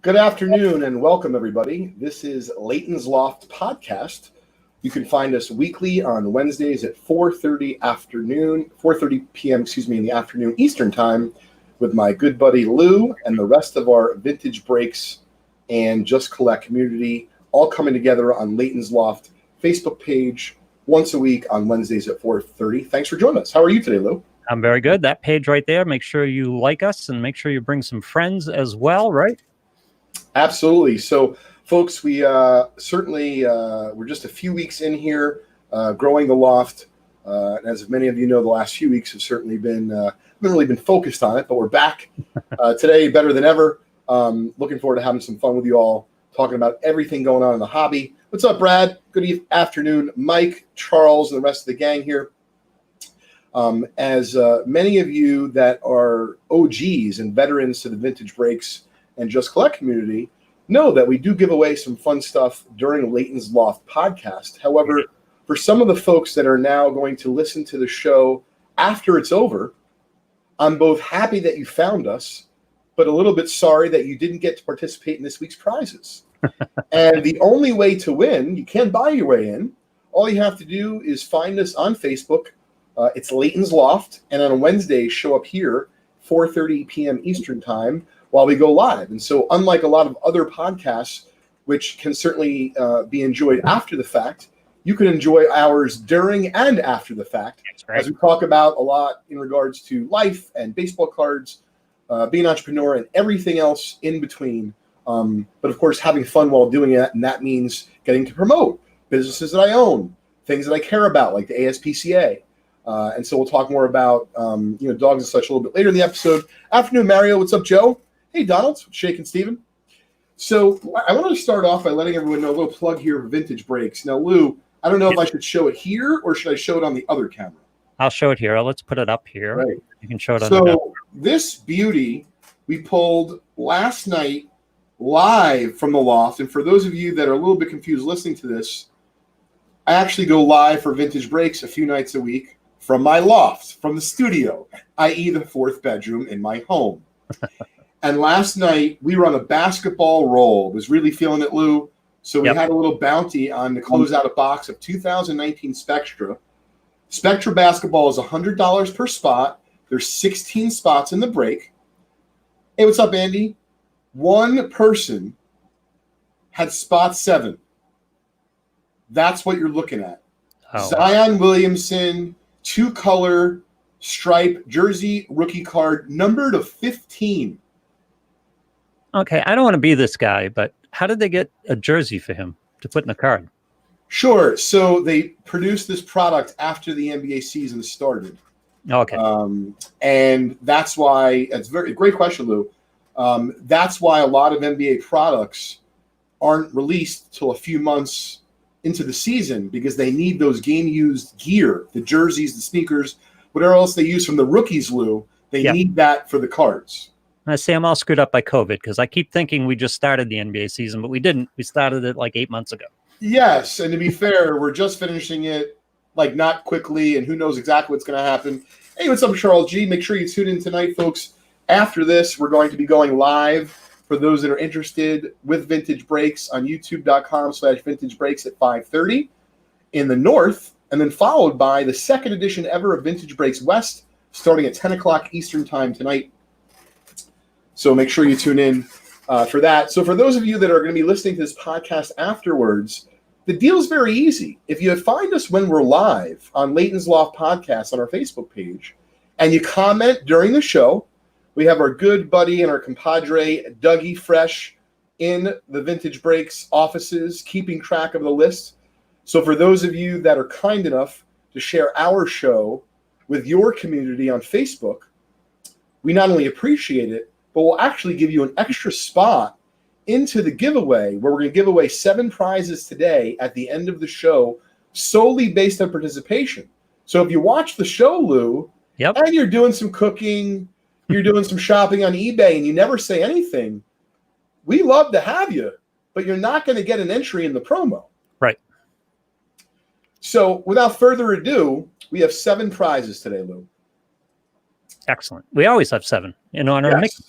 Good afternoon and welcome, everybody. This is Leighton's Loft podcast. You can find us weekly on Wednesdays at 4:30 p.m. In the afternoon Eastern time, with my good buddy Lou and the rest of our Vintage Breaks and Just Collect community, all coming together on Leighton's Loft Facebook page once a week on Wednesdays at 4:30. Thanks for joining us. How are you today, Lou? I'm very good. That page right there, make sure you like us and make sure you bring some friends as well, right? Absolutely. So, folks, we certainly we're just a few weeks in here, growing the Loft. And as many of you know, the last few weeks have certainly been haven't really been focused on it, but we're back today, better than ever. Looking forward to having some fun with you all, talking about everything going on in the hobby. What's up, Brad? Good afternoon, Mike, Charles, and the rest of the gang here. As many of you that are OGs and veterans to the Vintage Breaks and Just Collect community know that we do give away some fun stuff during Leighton's Loft podcast. However, for some of the folks that are now going to listen to the show after it's over, I'm both happy that you found us, but a little bit sorry that you didn't get to participate in this week's prizes. And the only way to win, you can buy your way in. All you have to do is find us on Facebook. It's Leighton's Loft, and on Wednesday, show up here, 4:30 p.m. Eastern time, while we go live. And so unlike a lot of other podcasts, which can certainly be enjoyed after the fact, you can enjoy ours during and after the fact. As we talk about a lot in regards to life and baseball cards, being an entrepreneur and everything else in between. But of course, having fun while doing it, and that means getting to promote businesses that I own, things that I care about, like the ASPCA. And so we'll talk more about dogs and such a little bit later in the episode. Afternoon, Mario. What's up, Joe? Hey, Donald. Shaking Steven. So I wanted to start off by letting everyone know a little plug here of Vintage Breaks. Now, Lou, I don't know if I should show it here or should I show it on the other camera? I'll show it here. Let's put it up here. Right. You can show it on So this beauty we pulled last night live from the Loft. And for those of you that are a little bit confused listening to this, I actually go live for Vintage Breaks a few nights a week from my loft, from the studio, i.e. the fourth bedroom in my home. And last night, we were on a basketball roll. Was really feeling it, Lou. So we had a little bounty on to close out a box of 2019 Spectra. Spectra basketball is $100 per spot. There's 16 spots in the break. Hey, what's up, Andy? One person had spot 7. That's what you're looking at. Oh. Zion Williamson, 2-color stripe jersey rookie card, numbered of 15. Okay, I don't want to be this guy, but how did they get a jersey for him to put in a card? Sure. So they produced this product after the NBA season started. Okay. And that's why it's great question, Lou. That's why a lot of NBA products aren't released till a few months into the season, because they need those game-used gear, the jerseys, the sneakers, whatever else they use from the rookies, Lou. They need that for the cards. I say I'm all screwed up by COVID because I keep thinking we just started the NBA season, but we didn't. We started it like 8 months ago. Yes, and to be fair, we're just finishing it, like, not quickly, and who knows exactly what's going to happen. Hey, what's up, Charles G? Make sure you tune in tonight, folks. After this, we're going to be going live for those that are interested with Vintage Breaks on youtube.com/Vintage Breaks at 5:30 in the north, and then followed by the second edition ever of Vintage Breaks West, starting at 10 o'clock Eastern time tonight. So make sure you tune in for that. So for those of you that are going to be listening to this podcast afterwards, the deal is very easy. If you find us when we're live on Leighton's Loft podcast on our Facebook page, and you comment during the show, we have our good buddy and our compadre, Dougie Fresh, in the Vintage Breaks offices, keeping track of the list. So for those of you that are kind enough to share our show with your community on Facebook, we not only appreciate it, but we'll actually give you an extra spot into the giveaway, where we're going to give away 7 prizes today at the end of the show, solely based on participation. So if you watch the show, Lou, and you're doing some cooking, you're doing some shopping on eBay, and you never say anything, we love to have you, but you're not going to get an entry in the promo. Right. So without further ado, we have 7 prizes today, Lou. Excellent. We always have 7 in honor of Mickey.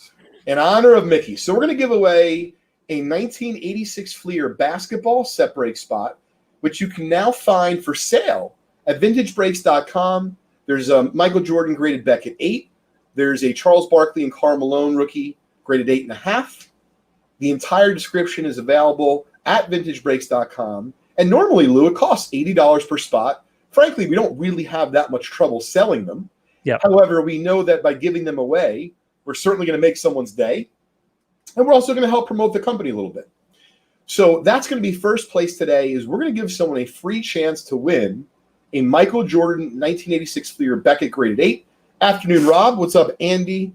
In honor of Mickey. So we're going to give away a 1986 Fleer basketball set break spot, which you can now find for sale at vintagebreaks.com. There's a Michael Jordan graded Beckett 8. There's a Charles Barkley and Karl Malone rookie graded 8.5. The entire description is available at vintagebreaks.com. And normally, Lou, it costs $80 per spot. Frankly, we don't really have that much trouble selling them. Yep. However, we know that by giving them away, we're certainly going to make someone's day. And we're also going to help promote the company a little bit. So that's going to be first place today is we're going to give someone a free chance to win a Michael Jordan 1986 Fleer Beckett graded 8. Afternoon, Rob. What's up, Andy,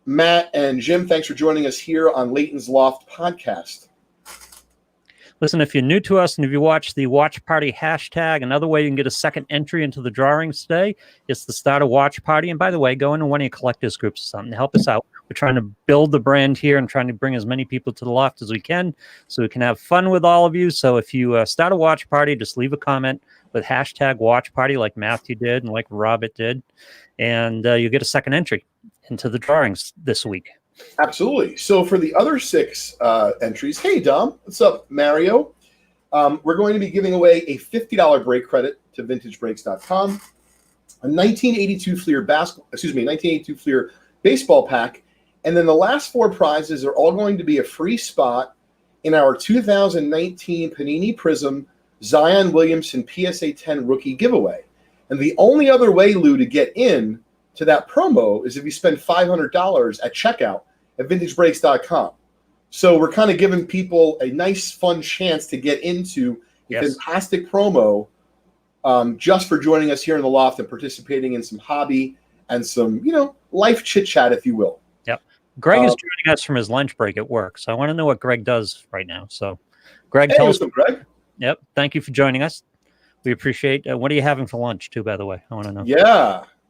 Matt, and Jim? Thanks for joining us here on Leighton's Loft podcast. Listen, if you're new to us and if you watch the Watch Party hashtag, another way you can get a second entry into the drawings today is to start a watch party. And by the way, go into one of your collectors groups or something to help us out. We're trying to build the brand here and trying to bring as many people to the Loft as we can so we can have fun with all of you. So if you start a watch party, just leave a comment with hashtag watch party like Matthew did and like Robert did, and you get a second entry into the drawings this week. Absolutely. So for the other 6 entries, hey, Dom, what's up, Mario? We're going to be giving away a $50 break credit to vintagebreaks.com, a 1982 Fleer baseball pack, and then the last 4 prizes are all going to be a free spot in our 2019 Panini Prism Zion Williamson PSA 10 rookie giveaway. And the only other way, Lou, to get in to that promo is if you spend $500 at checkout at vintagebreaks.com. So we're kind of giving people a nice, fun chance to get into a fantastic promo just for joining us here in the Loft and participating in some hobby and some, life chit-chat, if you will. Yep. Greg is joining us from his lunch break at work, so I want to know what Greg does right now. So, Greg, tell us. Greg. Yep. Thank you for joining us. We appreciate what are you having for lunch, too, by the way? I want to know.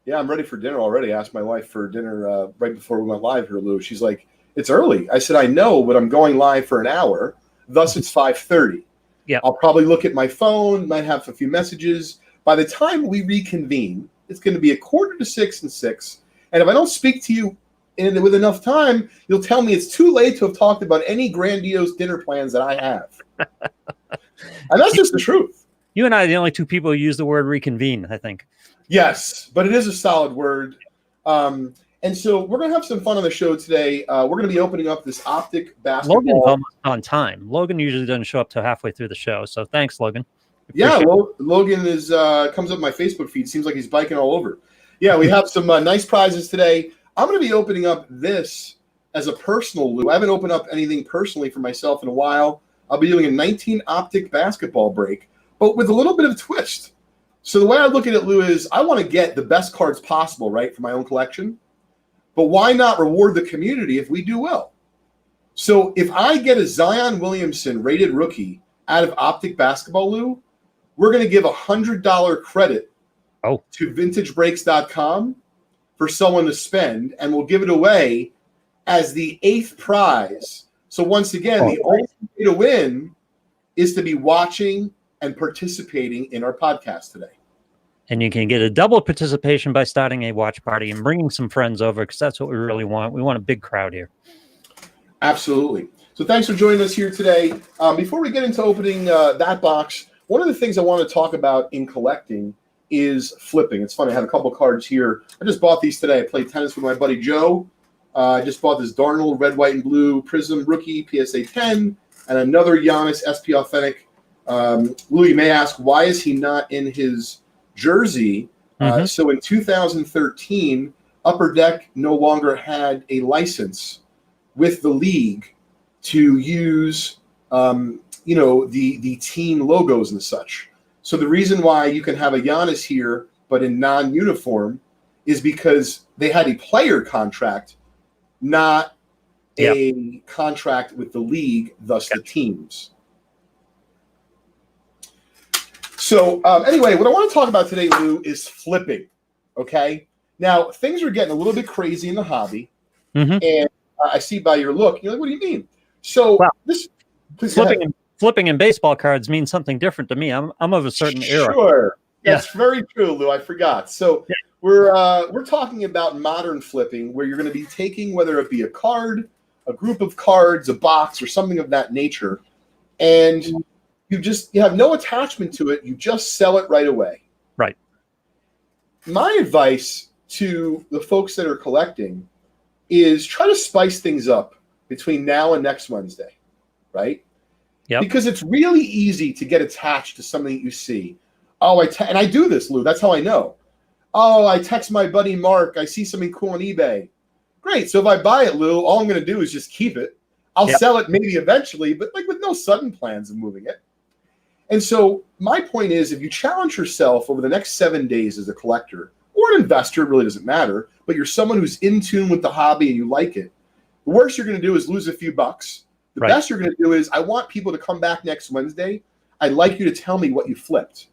Yeah, I'm ready for dinner already. I asked my wife for dinner right before we went live here, Lou. She's like, it's early. I said, I know, but I'm going live for an hour. Thus, it's 5:30. Yeah. I'll probably look at my phone, might have a few messages. By the time we reconvene, it's going to be 5:45 and 6. And if I don't speak to you with enough time, you'll tell me it's too late to have talked about any grandiose dinner plans that I have. And that's just the truth. You and I are the only 2 people who use the word reconvene, I think. Yes, but it is a solid word. And so we're going to have some fun on the show today. We're going to be opening up this Optic basketball. Logan's almost on time. Logan usually doesn't show up till halfway through the show. So thanks, Logan. Yeah, Logan is comes up my Facebook feed. Seems like he's biking all over. Yeah, we have some nice prizes today. I'm going to be opening up this as a personal, Lou. I haven't opened up anything personally for myself in a while. I'll be doing a 19 Optic basketball break, but with a little bit of a twist. So the way I look at it, Lou, is I want to get the best cards possible, right, for my own collection. But why not reward the community if we do well? So if I get a Zion Williamson rated rookie out of Optic basketball, Lou, we're going to give $100 credit to vintagebreaks.com for someone to spend, and we'll give it away as the 8th prize. So once again, the only way to win is to be watching and participating in our podcast today. And you can get a double participation by starting a watch party and bringing some friends over, because that's what we really want. We want a big crowd here. Absolutely. So thanks for joining us here today. Before we get into opening that box, one of the things I want to talk about in collecting is flipping. It's funny. I have a couple cards here. I just bought these today. I played tennis with my buddy Joe. I just bought this Darnold red, white, and blue Prism rookie PSA 10 and another Giannis SP Authentic. Lou, you may ask, why is he not in his jersey? So in 2013, Upper Deck no longer had a license with the league to use, the team logos and such. So the reason why you can have a Giannis here, but in non-uniform, is because they had a player contract, not a contract with the league, thus the teams. So anyway, what I want to talk about today, Lou, is flipping. Okay. Now things are getting a little bit crazy in the hobby, and I see by your look, you're like, "What do you mean?" So flipping in baseball cards means something different to me. I'm of a certain era. Sure, that's very true, Lou. I forgot. So we're talking about modern flipping, where you're going to be taking, whether it be a card, a group of cards, a box, or something of that nature, and you have no attachment to it. You just sell it right away. Right. My advice to the folks that are collecting is try to spice things up between now and next Wednesday, right? Yep. Because it's really easy to get attached to something that you see. Oh, and I do this, Lou. That's how I know. Oh, I text my buddy Mark. I see something cool on eBay. Great. So if I buy it, Lou, all I'm going to do is just keep it. I'll sell it maybe eventually, but like with no sudden plans of moving it. And so my point is, if you challenge yourself over the next 7 days as a collector or an investor, it really doesn't matter, but you're someone who's in tune with the hobby and you like it, the worst you're going to do is lose a few bucks. The best you're going to do is, I want people to come back next Wednesday. I'd like you to tell me what you flipped.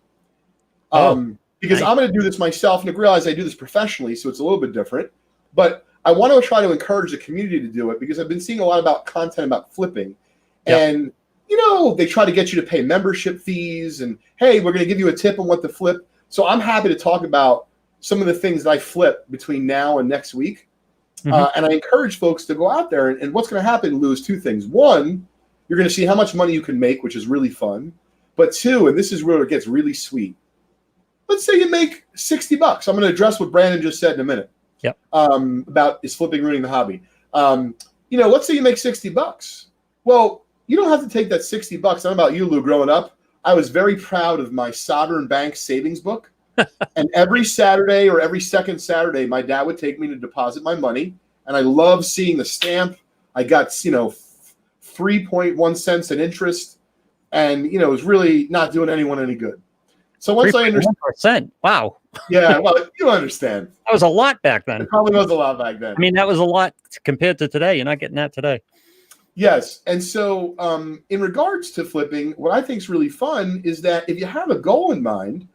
Because I'm going to do this myself, and I realize I do this professionally, so it's a little bit different. But I want to try to encourage the community to do it, because I've been seeing a lot about content about flipping. And, they try to get you to pay membership fees, and, hey, we're going to give you a tip on what to flip. So I'm happy to talk about some of the things that I flip between now and next week. And I encourage folks to go out there. And what's going to happen, Lou, is two things. One, you're going to see how much money you can make, which is really fun. But two, and this is where it gets really sweet. Let's say you make $60. I'm going to address what Brandon just said in a minute. About is flipping ruining the hobby. Let's say you make $60. Well, you don't have to take that $60. I don't know about you, Lou. Growing up, I was very proud of my Sovereign Bank savings book. And every Saturday or every second Saturday, my dad would take me to deposit my money. And I love seeing the stamp. I got, 3.1 cents in interest. And, it was really not doing anyone any good. So once I understand. Wow. Yeah, well, you understand. That was a lot back then. It probably was a lot back then. I mean, that was a lot compared to today. You're not getting that today. Yes. And so in regards to flipping, what I think is really fun is that if you have a goal in mind,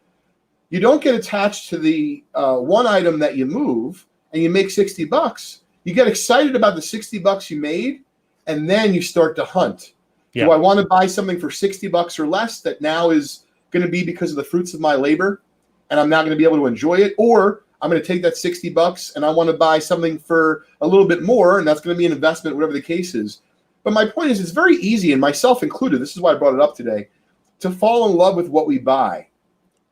you don't get attached to the one item that you move and you make $60. You get excited about the $60 you made, and then you start to hunt. Do I want to buy something for $60 or less that now is going to be because of the fruits of my labor, and I'm not going to be able to enjoy it? Or I'm going to take that $60 and I want to buy something for a little bit more, and that's going to be an investment, whatever the case is. But my point is, it's very easy, and myself included, this is why I brought it up today, to fall in love with what we buy.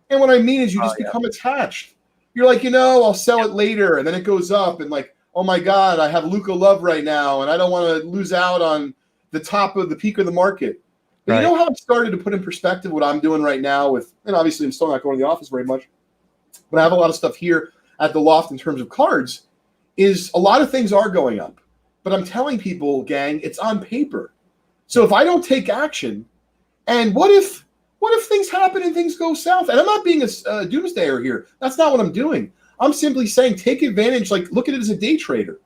And what I mean is you just become attached. You're like, I'll sell it later, and then it goes up, and like, oh my God, I have Luca Love right now, and I don't want to lose out on the top of the peak of the market. But you know how I started to put in perspective what I'm doing right now with, and obviously I'm still not going to the office very much, but I have a lot of stuff here at the Loft in terms of cards, is a lot of things are going up. But I'm telling people, gang, it's on paper. So if I don't take action, and what if things happen and things go south? And I'm not being a doomsdayer here. That's not what I'm doing. I'm simply saying, take advantage, like look at it as a day trader.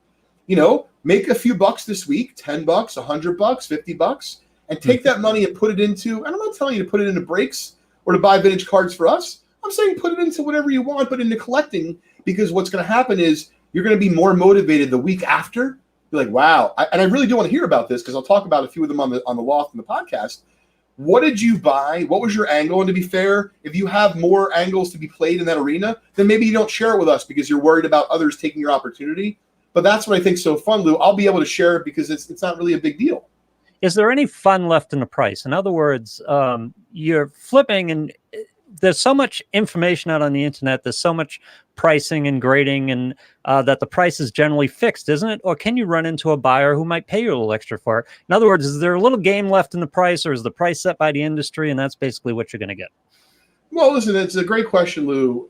Make a few bucks this week, $10, $100, $50, and take that money and put it into, and I'm not telling you to put it into breaks or to buy vintage cards for us. I'm saying put it into whatever you want, but into collecting, because what's going to happen is you're going to be more motivated the week after. You're like, wow. And I really do want to hear about this, because I'll talk about a few of them on the Loft and the podcast. What did you buy? What was your angle? And to be fair, if you have more angles to be played in that arena, then maybe you don't share it with us because you're worried about others taking your opportunity. But that's what I think is so fun, Lou. I'll be able to share it because it's not really a big deal. Is there any fun left in the price? In other words, you're flipping, and there's so much information out on the internet. There's so much pricing and grading, and that the price is generally fixed, isn't it? Or can you run into a buyer who might pay you a little extra for it? In other words, is there a little game left in the price, or is the price set by the industry, and that's basically what you're going to get? Well, listen, it's a great question, Lou.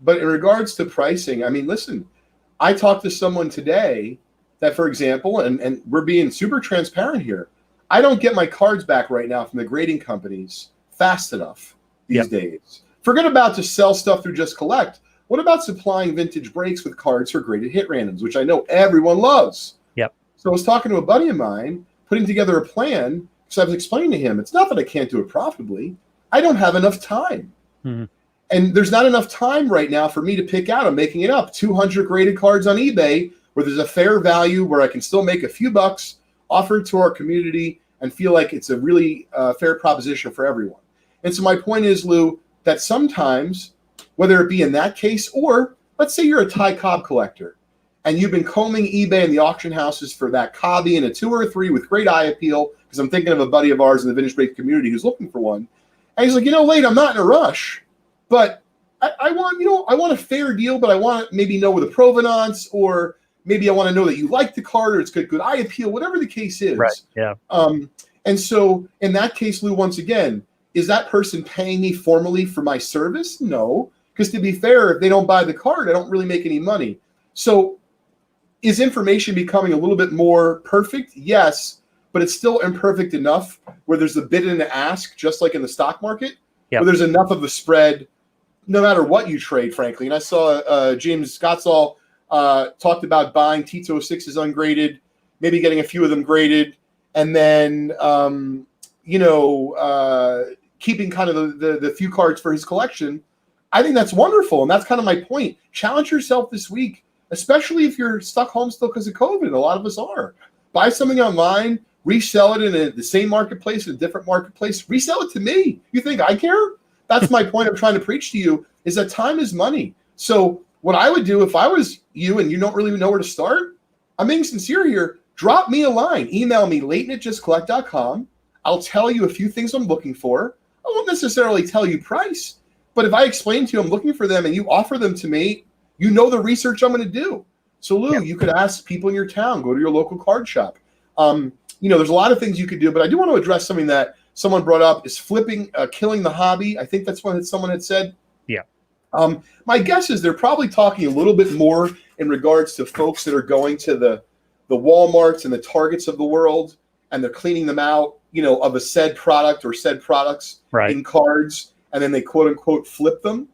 But in regards to pricing, I mean, listen, I talked to someone today that, for example, and we're being super transparent here, I don't get my cards back right now from the grading companies fast enough these days. Forget about to sell stuff through Just Collect. What about supplying vintage breaks with cards for graded hit randoms, which I know everyone loves? So I was talking to a buddy of mine, putting together a plan, because I was explaining to him, it's not that I can't do it profitably. I don't have enough time. And there's not enough time right now for me to pick out, I'm making it up, 200 graded cards on eBay where there's a fair value, where I can still make a few bucks, offer it to our community, and feel like it's a really fair proposition for everyone. And so my point is, Lou, that sometimes, whether it be in that case, or let's say you're a Ty Cobb collector and you've been combing eBay and the auction houses for that hobby and a 2 or a 3 with great eye appeal, because I'm thinking of a buddy of ours in the vintage break community who's looking for one. And he's like, Leighton, I'm not in a rush, but I want a fair deal, but I want to maybe know the provenance, or maybe I want to know that you like the card, or it's good eye appeal, whatever the case is. Right. Yeah. And so in that case, Lou, once again, is that person paying me formally for my service? No, because to be fair, if they don't buy the card, I don't really make any money. So is information becoming a little bit more perfect? Yes, but it's still imperfect enough where there's a bid and an ask, just like in the stock market, where there's enough of the spread no matter what you trade, frankly. And I saw James Scottsall talked about buying Tito 6s ungraded, maybe getting a few of them graded, and then keeping kind of the few cards for his collection. I think that's wonderful, and that's kind of my point. Challenge yourself this week, especially if you're stuck home still because of COVID, and a lot of us are. Buy something online, resell it in the same marketplace, in a different marketplace, resell it to me. You think I care? That's my point I'm trying to preach to you, is that time is money. So what I would do if I was you and you don't really know where to start, I'm being sincere here, drop me a line. Email me, leighton@justcollect.com. I'll tell you a few things I'm looking for. I won't necessarily tell you price, but if I explain to you I'm looking for them and you offer them to me, you know the research I'm going to do. So Lou, you could ask people in your town, go to your local card shop. There's a lot of things you could do, but I do want to address something that someone brought up, is flipping, killing the hobby. I think that's what someone had said. Yeah. My guess is they're probably talking a little bit more in regards to folks that are going to the Walmarts and the Targets of the world, and they're cleaning them out, of a said product or said products in cards, and then they quote unquote flip them.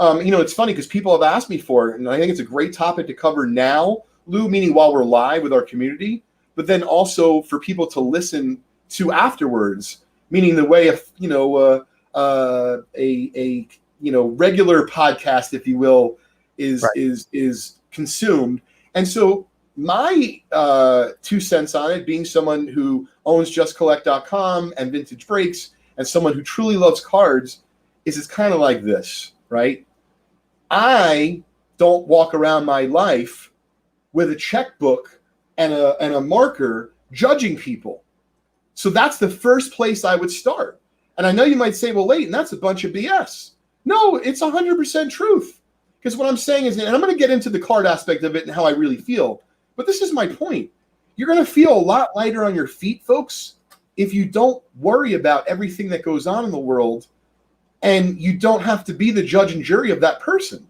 It's funny because people have asked me for it, and I think it's a great topic to cover now, Lou, meaning while we're live with our community, but then also for people to listen to afterwards, meaning the way of regular podcast, if you will, is consumed. And so my 2 cents on it, being someone who owns justcollect.com and Vintage Breaks, and someone who truly loves cards, is it's kind of like this, right? I don't walk around my life with a checkbook and a marker judging people. So that's the first place I would start. And I know you might say, well, Leighton, that's a bunch of BS. No, it's 100% truth. Because what I'm saying is, and I'm going to get into the card aspect of it and how I really feel, but this is my point. You're going to feel a lot lighter on your feet, folks, if you don't worry about everything that goes on in the world, and you don't have to be the judge and jury of that person.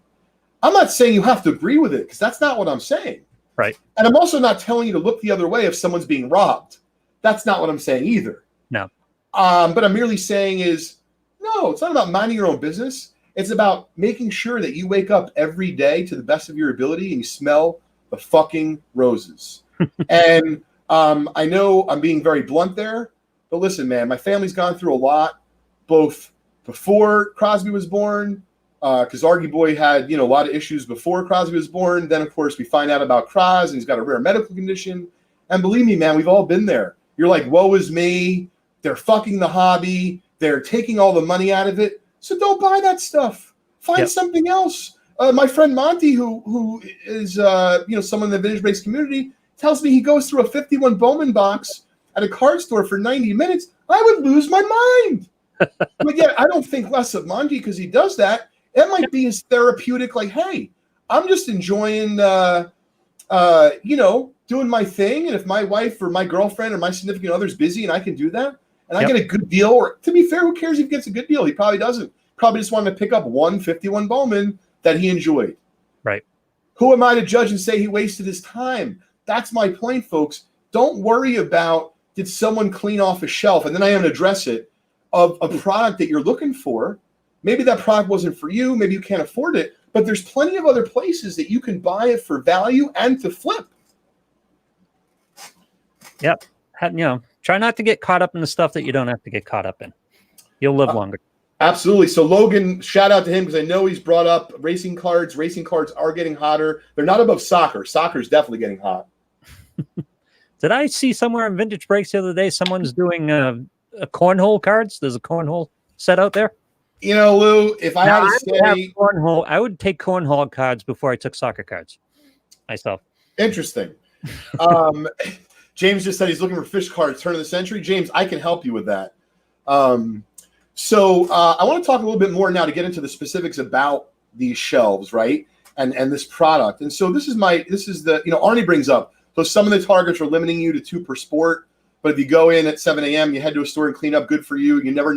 I'm not saying you have to agree with it, because that's not what I'm saying. Right. And I'm also not telling you to look the other way if someone's being robbed. That's not what I'm saying either. No. But I'm merely saying is, no, it's not about minding your own business. It's about making sure that you wake up every day to the best of your ability and you smell the fucking roses. And I know I'm being very blunt there, but listen, man, my family's gone through a lot, both before Crosby was born, because Argy Boy had, a lot of issues before Crosby was born. Then, of course, we find out about Cros, and he's got a rare medical condition. And believe me, man, we've all been there. You're like, woe is me. They're fucking the hobby. They're taking all the money out of it. So don't buy that stuff. Find something else. My friend Monty, who is someone in the Vintage Breaks community, tells me he goes through a 51 Bowman box at a card store for 90 minutes. I would lose my mind. But yet I don't think less of Monty because he does that. It might be his therapeutic, like, hey, I'm just enjoying, doing my thing. And if my wife or my girlfriend or my significant other is busy and I can do that, and I get a good deal, or to be fair, who cares if he gets a good deal? He probably doesn't. Probably just wanted to pick up 151 Bowman that he enjoyed. Right. Who am I to judge and say he wasted his time? That's my point, folks. Don't worry about, did someone clean off a shelf, and then I am to address it, of a product that you're looking for. Maybe that product wasn't for you. Maybe you can't afford it. But there's plenty of other places that you can buy it for value and to flip. Yep. Try not to get caught up in the stuff that you don't have to get caught up in. You'll live longer. Absolutely. So Logan, shout out to him because I know he's brought up racing cards. Racing cards are getting hotter. They're not above soccer. Soccer's definitely getting hot. Did I see somewhere in Vintage Breaks the other day someone's doing a cornhole cards? There's a cornhole set out there. Lou, if I had to say cornhole, I would take cornhole cards before I took soccer cards myself. Interesting. Um, James just said he's looking for fish cards, turn of the century. James, I can help you with that. So I want to talk a little bit more now to get into the specifics about these shelves, right? And this product. And so this is the, Arnie brings up, so some of the targets are limiting you to 2 per sport, but if you go in at 7 a.m., you head to a store and clean up, good for you. You never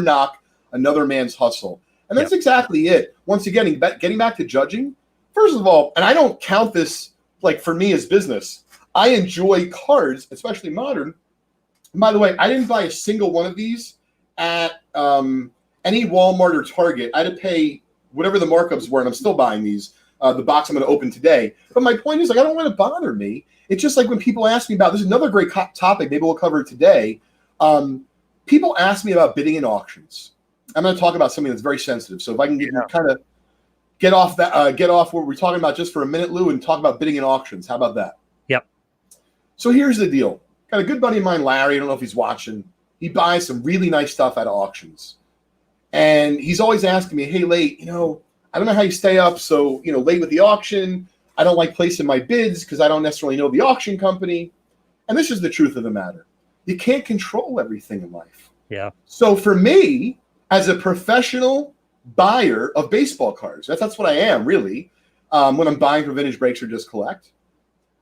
knock another man's hustle. And that's exactly it. Once again, getting back to judging, first of all, and I don't count this like for me as business, I enjoy cards, especially modern. And by the way, I didn't buy a single one of these at any Walmart or Target. I had to pay whatever the markups were, and I'm still buying these. The box I'm going to open today. But my point is, like, I don't want to bother me. It's just like when people ask me about, this is another great topic, maybe we'll cover it today. People ask me about bidding in auctions. I'm going to talk about something that's very sensitive. So if I can kind of get off what we're talking about just for a minute, Lou, and talk about bidding in auctions. How about that? Yep. So here's the deal. Got a good buddy of mine, Larry. I don't know if he's watching. He buys some really nice stuff at auctions. And he's always asking me, hey, Leighton, I don't know how you stay up so, late with the auction. I don't like placing my bids because I don't necessarily know the auction company. And this is the truth of the matter. You can't control everything in life. Yeah. So for me, as a professional buyer of baseball cards, that's what I am, really, when I'm buying for vintage breaks or just collect,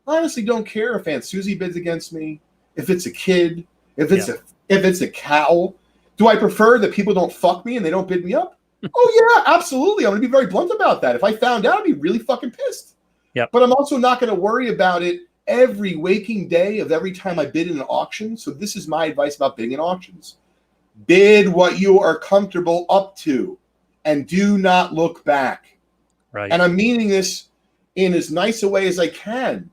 I honestly don't care if Aunt Susie bids against me, if it's a kid, if it's a cow. Do I prefer that people don't fuck me and they don't bid me up? Oh, yeah, absolutely. I'm going to be very blunt about that. If I found out, I'd be really fucking pissed. Yep. But I'm also not going to worry about it every waking day of every time I bid in an auction. So this is my advice about bidding in auctions. Bid what you are comfortable up to and do not look back. Right. And I'm meaning this in as nice a way as I can,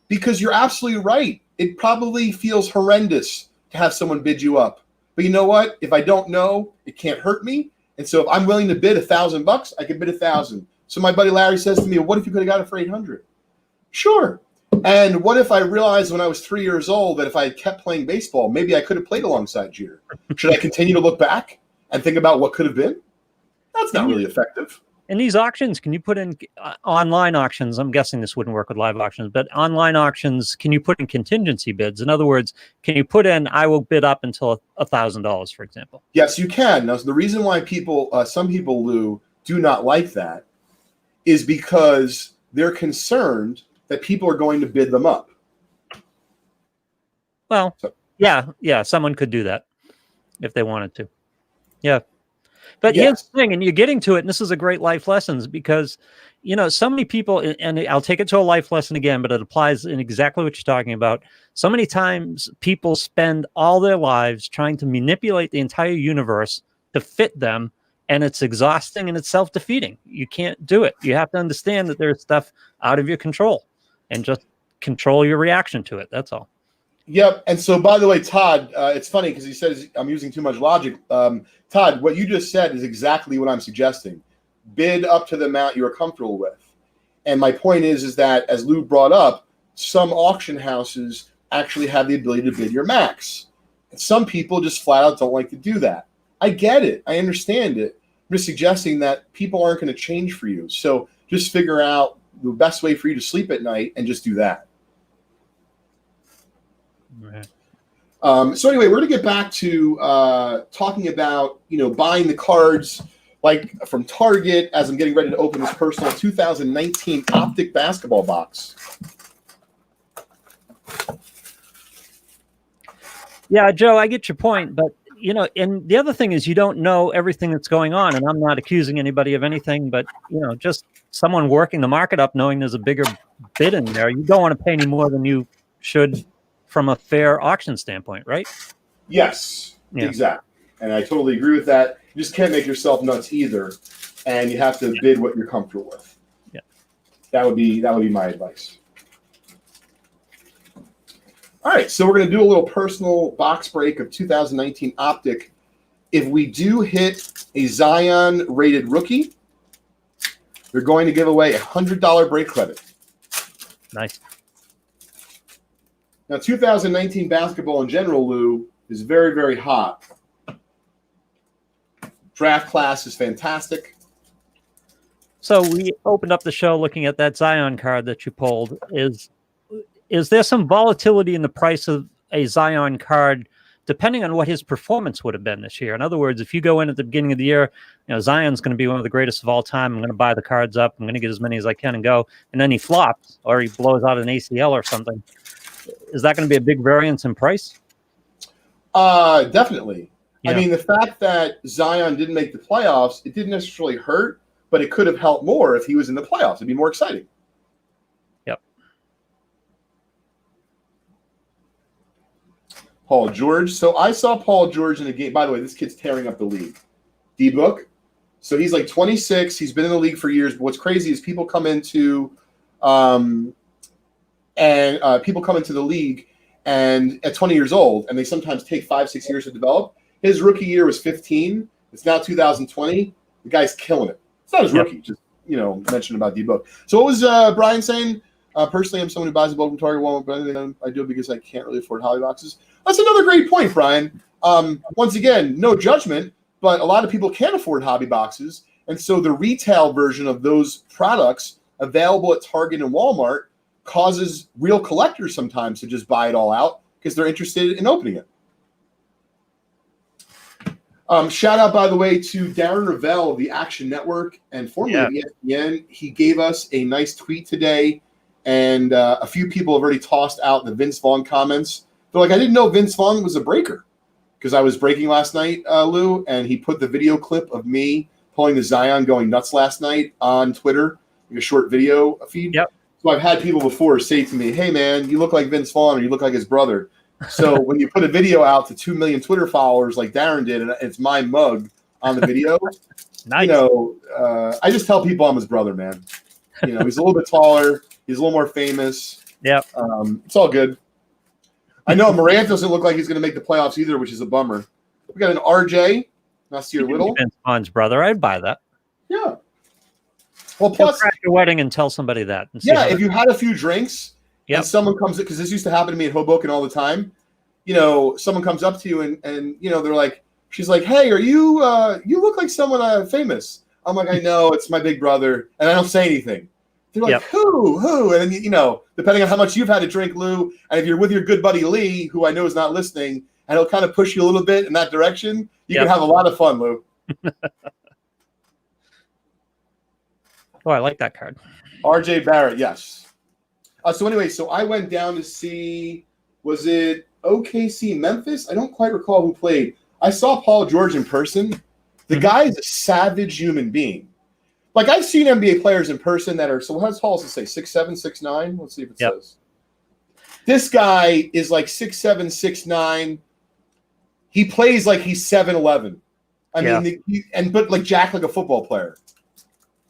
because you're absolutely right. It probably feels horrendous to have someone bid you up. But you know what? If I don't know, it can't hurt me. And so if I'm willing to bid $1,000, I can bid 1,000. So my buddy Larry says to me, what if you could have got it for 800? Sure. And what if I realized when I was 3 years old that if I had kept playing baseball, maybe I could have played alongside Jeter? Should I continue to look back and think about what could have been? That's not really effective. In these auctions, can you put in online auctions? I'm guessing this wouldn't work with live auctions, but online auctions, can you put in contingency bids? In other words, can you put in, I will bid up until $1,000, for example? Yes, you can. Now, the reason why some people, Lou, do not like that is because they're concerned that people are going to bid them up. Well, yeah, someone could do that if they wanted to. Yeah. But here's the thing, and you're getting to it, and this is a great life lesson, because, so many people, and I'll take it to a life lesson again, but it applies in exactly what you're talking about. So many times people spend all their lives trying to manipulate the entire universe to fit them, and it's exhausting and it's self-defeating. You can't do it. You have to understand that there's stuff out of your control and just control your reaction to it. That's all. Yep. And so, by the way, Todd, it's funny because he says I'm using too much logic. Todd, what you just said is exactly what I'm suggesting. Bid up to the amount you are comfortable with. And my point is that, as Lou brought up, some auction houses actually have the ability to bid your max. And some people just flat out don't like to do that. I get it. I understand it. I'm just suggesting that people aren't going to change for you. So just figure out the best way for you to sleep at night and just do that. Right. So anyway, we're going to get back to talking about, buying the cards like from Target as I'm getting ready to open this personal 2019 Optic basketball box. Yeah, Joe, I get your point, but and the other thing is you don't know everything that's going on, and I'm not accusing anybody of anything, but just someone working the market up, knowing there's a bigger bid in there, you don't want to pay any more than you should from a fair auction standpoint, right? Yes, exactly. And I totally agree with that. You just can't make yourself nuts either, and you have to bid what you're comfortable with. Yeah, that would be my advice. All right, so we're going to do a little personal box break of 2019 Optic. If we do hit a Zion rated rookie, we're going to give away a $100 break credit. Nice. Now, 2019 basketball in general, Lou, is very, very hot. Draft class is fantastic. So we opened up the show looking at that Zion card that you pulled. Is there some volatility in the price of a Zion card, depending on what his performance would have been this year? In other words, if you go in at the beginning of the year, Zion's going to be one of the greatest of all time. I'm going to buy the cards up. I'm going to get as many as I can and go. And then he flops or he blows out an ACL or something. Is that going to be a big variance in price? Definitely. Yeah. I mean, the fact that Zion didn't make the playoffs, it didn't necessarily hurt, but it could have helped more if he was in the playoffs. It'd be more exciting. Yep. Paul George. So I saw Paul George in a game. By the way, this kid's tearing up the league. D-Book. So he's like 26. He's been in the league for years. But what's crazy is people come into the league and at 20 years old, and they sometimes take 5-6 years to develop. His rookie year was 15. It's now 2020. The guy's killing it. It's not his rookie, just mentioned about D-Book. So what was Brian saying? Personally, I'm someone who buys a boat from Target Walmart, but I do it because I can't really afford hobby boxes. That's another great point, Brian. Once again, no judgment, but a lot of people can't afford hobby boxes, and so the retail version of those products available at Target and Walmart causes real collectors sometimes to just buy it all out because they're interested in opening it. Shout out, by the way, to Darren Ravel of the Action Network and formerly of ESPN. He gave us a nice tweet today, and a few people have already tossed out the Vince Vaughn comments. They're like, I didn't know Vince Vaughn was a breaker because I was breaking last night, Lou, and he put the video clip of me pulling the Zion going nuts last night on Twitter, like a short video feed. Yep. So I've had people before say to me, hey, man, you look like Vince Vaughn or you look like his brother. So when you put a video out to 2 million Twitter followers like Darren did, and it's my mug on the video, nice. I just tell people I'm his brother, man. He's a little bit taller. He's a little more famous. Yeah. It's all good. I know Morant doesn't look like he's going to make the playoffs either, which is a bummer. We got an RJ, Nasir Little. Vince Vaughn's brother. I'd buy that. Yeah. Well, plus crash your wedding and tell somebody that. Yeah, if you had a few drinks and someone comes in, because this used to happen to me in Hoboken all the time. Someone comes up to you and they're like, she's like, hey, are you you look like someone famous. I'm like, I know, it's my big brother, and I don't say anything. They're like, who? And then depending on how much you've had to drink, Lou, and if you're with your good buddy Lee, who I know is not listening, and he'll kind of push you a little bit in that direction, you can have a lot of fun, Lou. Oh, I like that card. RJ Barrett, yes. So anyway, I went down to see, was it OKC Memphis? I don't quite recall who played. I saw Paul George in person. The guy is a savage human being. Like, I've seen NBA players in person that are, so how tall does it say, 6'7", 6'9"? Let's see if it says. This guy is like 6'7", 6'9". He plays like he's 7'11". I mean, but like Jack, like a football player.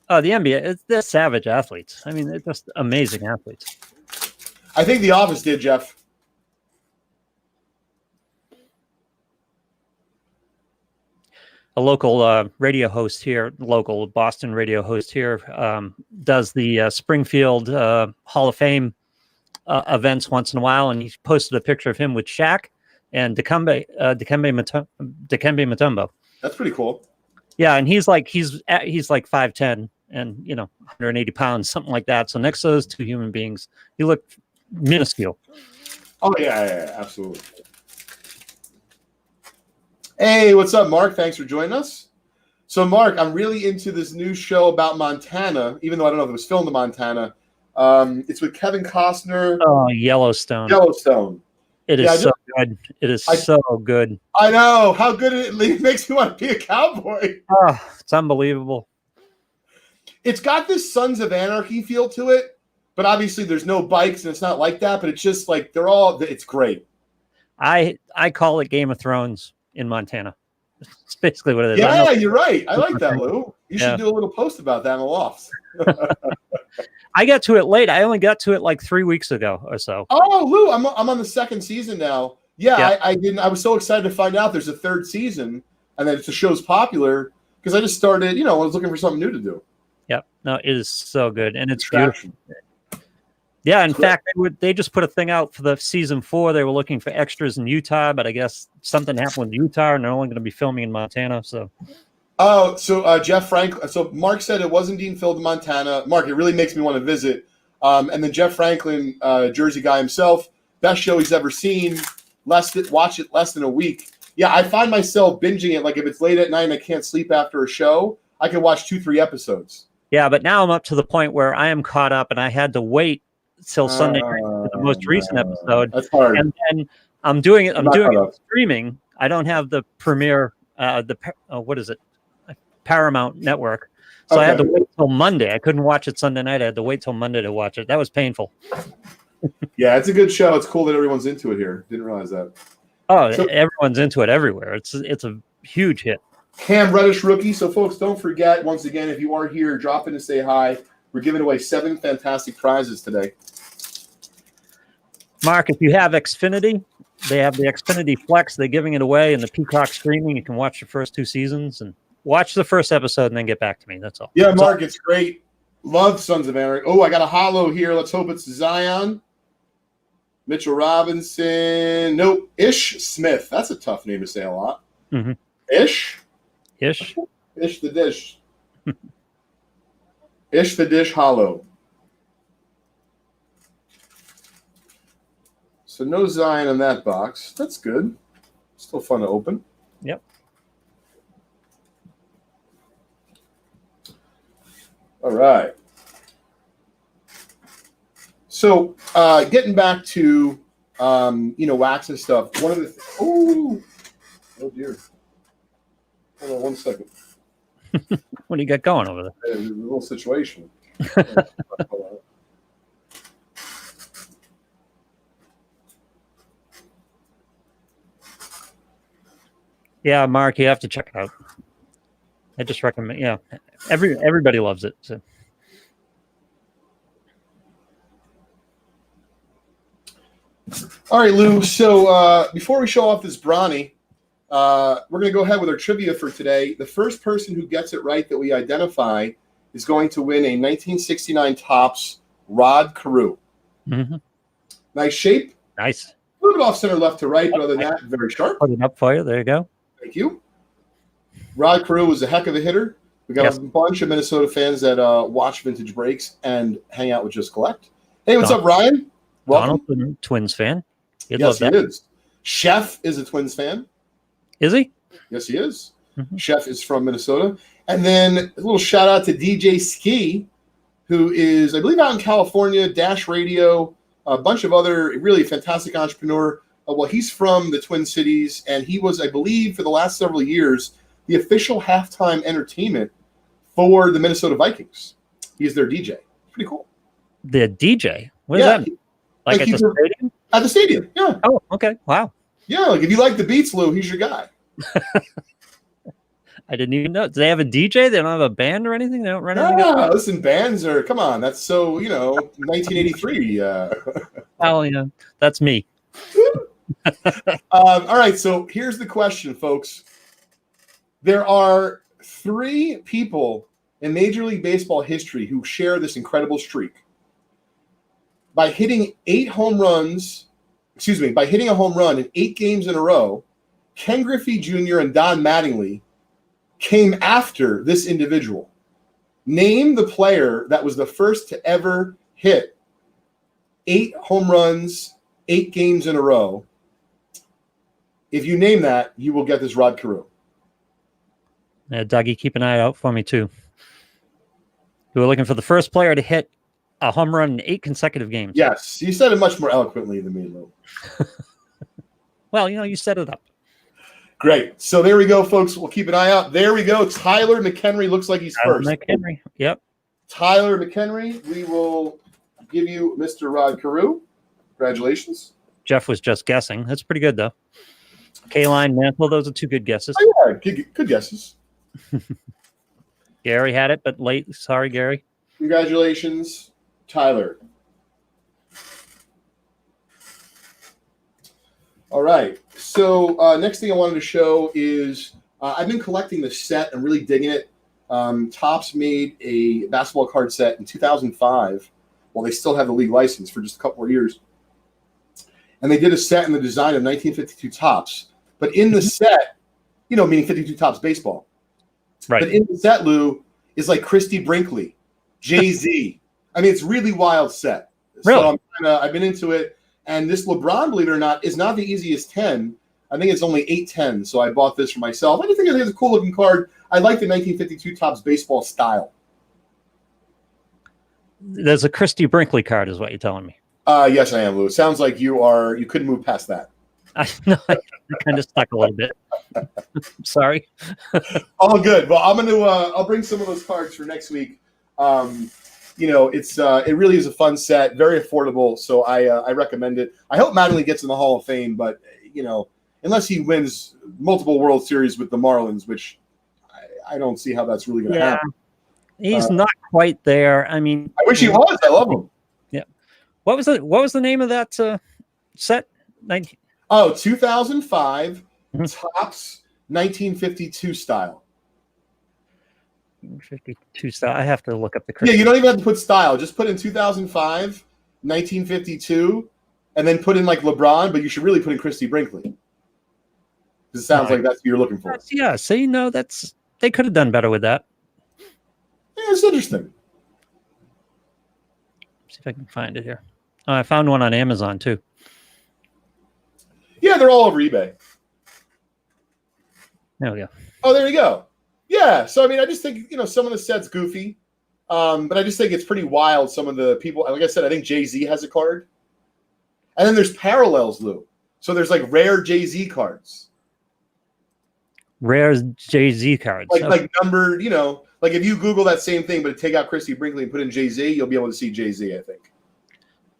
Oh, the NBA, they're savage athletes. I mean, they're just amazing athletes. I think The Office did, Jeff. A local radio host here, local Boston radio host here, does the Springfield Hall of Fame events once in a while, and he posted a picture of him with Shaq and Dikembe Mutombo. That's pretty cool. Yeah, and he's like 5'10" and 180 pounds, something like that. So next to those two human beings, he looked minuscule. Oh yeah, absolutely. Hey, what's up, Mark? Thanks for joining us. So, Mark, I'm really into this new show about Montana, even though I don't know if it was filmed in Montana. It's with Kevin Costner. Oh, Yellowstone. It is so good. It is so good. I know. How good it makes me want to be a cowboy. Oh, it's unbelievable. It's got this Sons of Anarchy feel to it, but obviously there's no bikes and it's not like that, but it's just like it's great. I call it Game of Thrones in Montana. It's basically what it is. Yeah, you're right. I like that, Lou. You should do a little post about that in the Loft. I got to it late. I only got to it like 3 weeks ago or so. Oh, Lou, I'm on the second season now. Yeah. I didn't. I was so excited to find out there's a third season and that the show's popular because I just started. I was looking for something new to do. Yep. No, it is so good and it's beautiful. Yeah, in fact, they just put a thing out for the season 4. They were looking for extras in Utah, but I guess something happened with Utah, and they're only going to be filming in Montana. So, Oh, so Jeff Franklin. So Mark said it wasn't Dean Field in Montana. Mark, it really makes me want to visit. And then Jeff Franklin, Jersey guy himself, best show he's ever seen. Watch it less than a week. Yeah, I find myself binging it. Like if it's late at night and I can't sleep after a show, I can watch 2-3 episodes. Yeah, but now I'm up to the point where I am caught up, and I had to wait till Sunday night for the most recent episode. That's hard. And then I'm doing it streaming. I don't have the premiere. What is it? Paramount Network. So I had to wait till Monday. I couldn't watch it Sunday night. I had to wait till Monday to watch it. That was painful. Yeah, it's a good show. It's cool that everyone's into it here. Didn't realize that. Oh, so, everyone's into it everywhere. It's a huge hit. Cam Reddish rookie. So, folks, don't forget, once again, if you are here, drop in to say hi. We're giving away 7 fantastic prizes today. Mark, if you have Xfinity, they have the Xfinity Flex. They're giving it away in the Peacock streaming. You can watch the first 2 seasons and watch the first episode and then get back to me. That's all. Yeah, Mark, it's great. Love Sons of Anarchy. Oh, I got a hollow here. Let's hope it's Zion. Mitchell Robinson. Nope. Ish Smith. That's a tough name to say a lot. Mm-hmm. Ish the dish. Ish the dish hollow. So no Zion in that box. That's good. Still fun to open. Yep. All right. So getting back to wax and stuff. One of the oh dear. Hold on 1 second. What do you got going over there? There's a little situation. Yeah, Mark, you have to check it out. I just recommend. Yeah, everybody loves it. So. All right, Lou. So before we show off this Bronny, we're going to go ahead with our trivia for today. The first person who gets it right that we identify is going to win a 1969 Topps Rod Carew. Mm-hmm. Nice shape. Nice. A little bit off center left to right, but other than that, very sharp. Put it up for you. There you go. Thank you. Rod Carew was a heck of a hitter. We got a bunch of Minnesota fans that watch Vintage Breaks and hang out with Just Collect. Hey, what's up, Ryan? Welcome. Donald's a Twins fan. Yes, he is. Chef is a Twins fan. Is he? Yes, he is. Mm-hmm. Chef is from Minnesota. And then a little shout out to DJ Ski, who is, I believe, out in California, Dash Radio, a bunch of other really fantastic entrepreneur. Well, he's from the Twin Cities, and he was, I believe, for the last several years, the official halftime entertainment for the Minnesota Vikings. He's their DJ. Pretty cool. The DJ? What does that mean? Like at the stadium? At the stadium, yeah. Oh, okay. Wow. Yeah, like if you like the beats, Lou, he's your guy. I didn't even know. Do they have a DJ? They don't have a band or anything? They don't run anything? Yeah, listen, bands are, come on, that's so, 1983. Oh, yeah, that's me. All right, so here's the question, folks. There are 3 people in Major League Baseball history who share this incredible streak. By hitting a home run in 8 games in a row, Ken Griffey Jr. and Don Mattingly came after this individual. Name the player that was the first to ever hit 8 home runs, 8 games in a row. If you name that, you will get this Rod Carew. Yeah, Dougie, keep an eye out for me, too. We were looking for the first player to hit a home run in 8 consecutive games. Yes, you said it much more eloquently than me, Lou. Well, you set it up. Great. So there we go, folks. We'll keep an eye out. There we go. Tyler McHenry looks like he's first. McHenry. Yep. Tyler McHenry, we will give you Mr. Rod Carew. Congratulations. Jeff was just guessing. That's pretty good, though. K-Line, Mantle, those are 2 good guesses. Oh, yeah, good guesses. Gary had it, but late. Sorry, Gary. Congratulations, Tyler. All right. So next thing I wanted to show is I've been collecting this set and really digging it. Topps made a basketball card set in 2005 while they still have the league license for just a couple of years. And they did a set in the design of 1952 Topps. But in the set, meaning 52 Topps baseball, Right. But in the set, Lou, is like Christy Brinkley, Jay-Z. I mean, it's really wild set. Really? So I've been into it. And this LeBron, believe it or not, is not the easiest 10. I think it's only 8-10. So I bought this for myself. I just think it's a cool looking card. I like the 1952 Topps baseball style. There's a Christy Brinkley card, is what you're telling me. Yes, I am, Lou. It sounds like you couldn't move past that. I kind of stuck a little bit. Sorry. All good. Well, I'll bring some of those cards for next week. It really is a fun set, very affordable. So I recommend it. I hope Mattingly gets in the Hall of Fame, but unless he wins multiple World Series with the Marlins, which I don't see how that's really going to happen. He's not quite there. I mean, I wish he was. I love him. Yeah. What was the name of that set? 2005 Topps 1952 style. 52 style. I have to look up the. Yeah, you don't even have to put style. Just put in 2005, 1952, and then put in like LeBron. But you should really put in Christy Brinkley. It sounds like that's what you're looking for. Yeah. So they could have done better with that. Yeah, it's interesting. See if I can find it here. Oh, I found one on Amazon too. Yeah, they're all over eBay. There we go. Oh, there you go. Yeah, so I mean, I just think some of the set's goofy, but I just think it's pretty wild. Some of the people, like I said, I think Jay-Z has a card, and then there's parallels, Lou. So there's like rare Jay-Z cards, rare Jay-Z cards, like numbered. Like if you Google that same thing, but take out Christy Brinkley and put in Jay-Z, you'll be able to see Jay-Z, I think.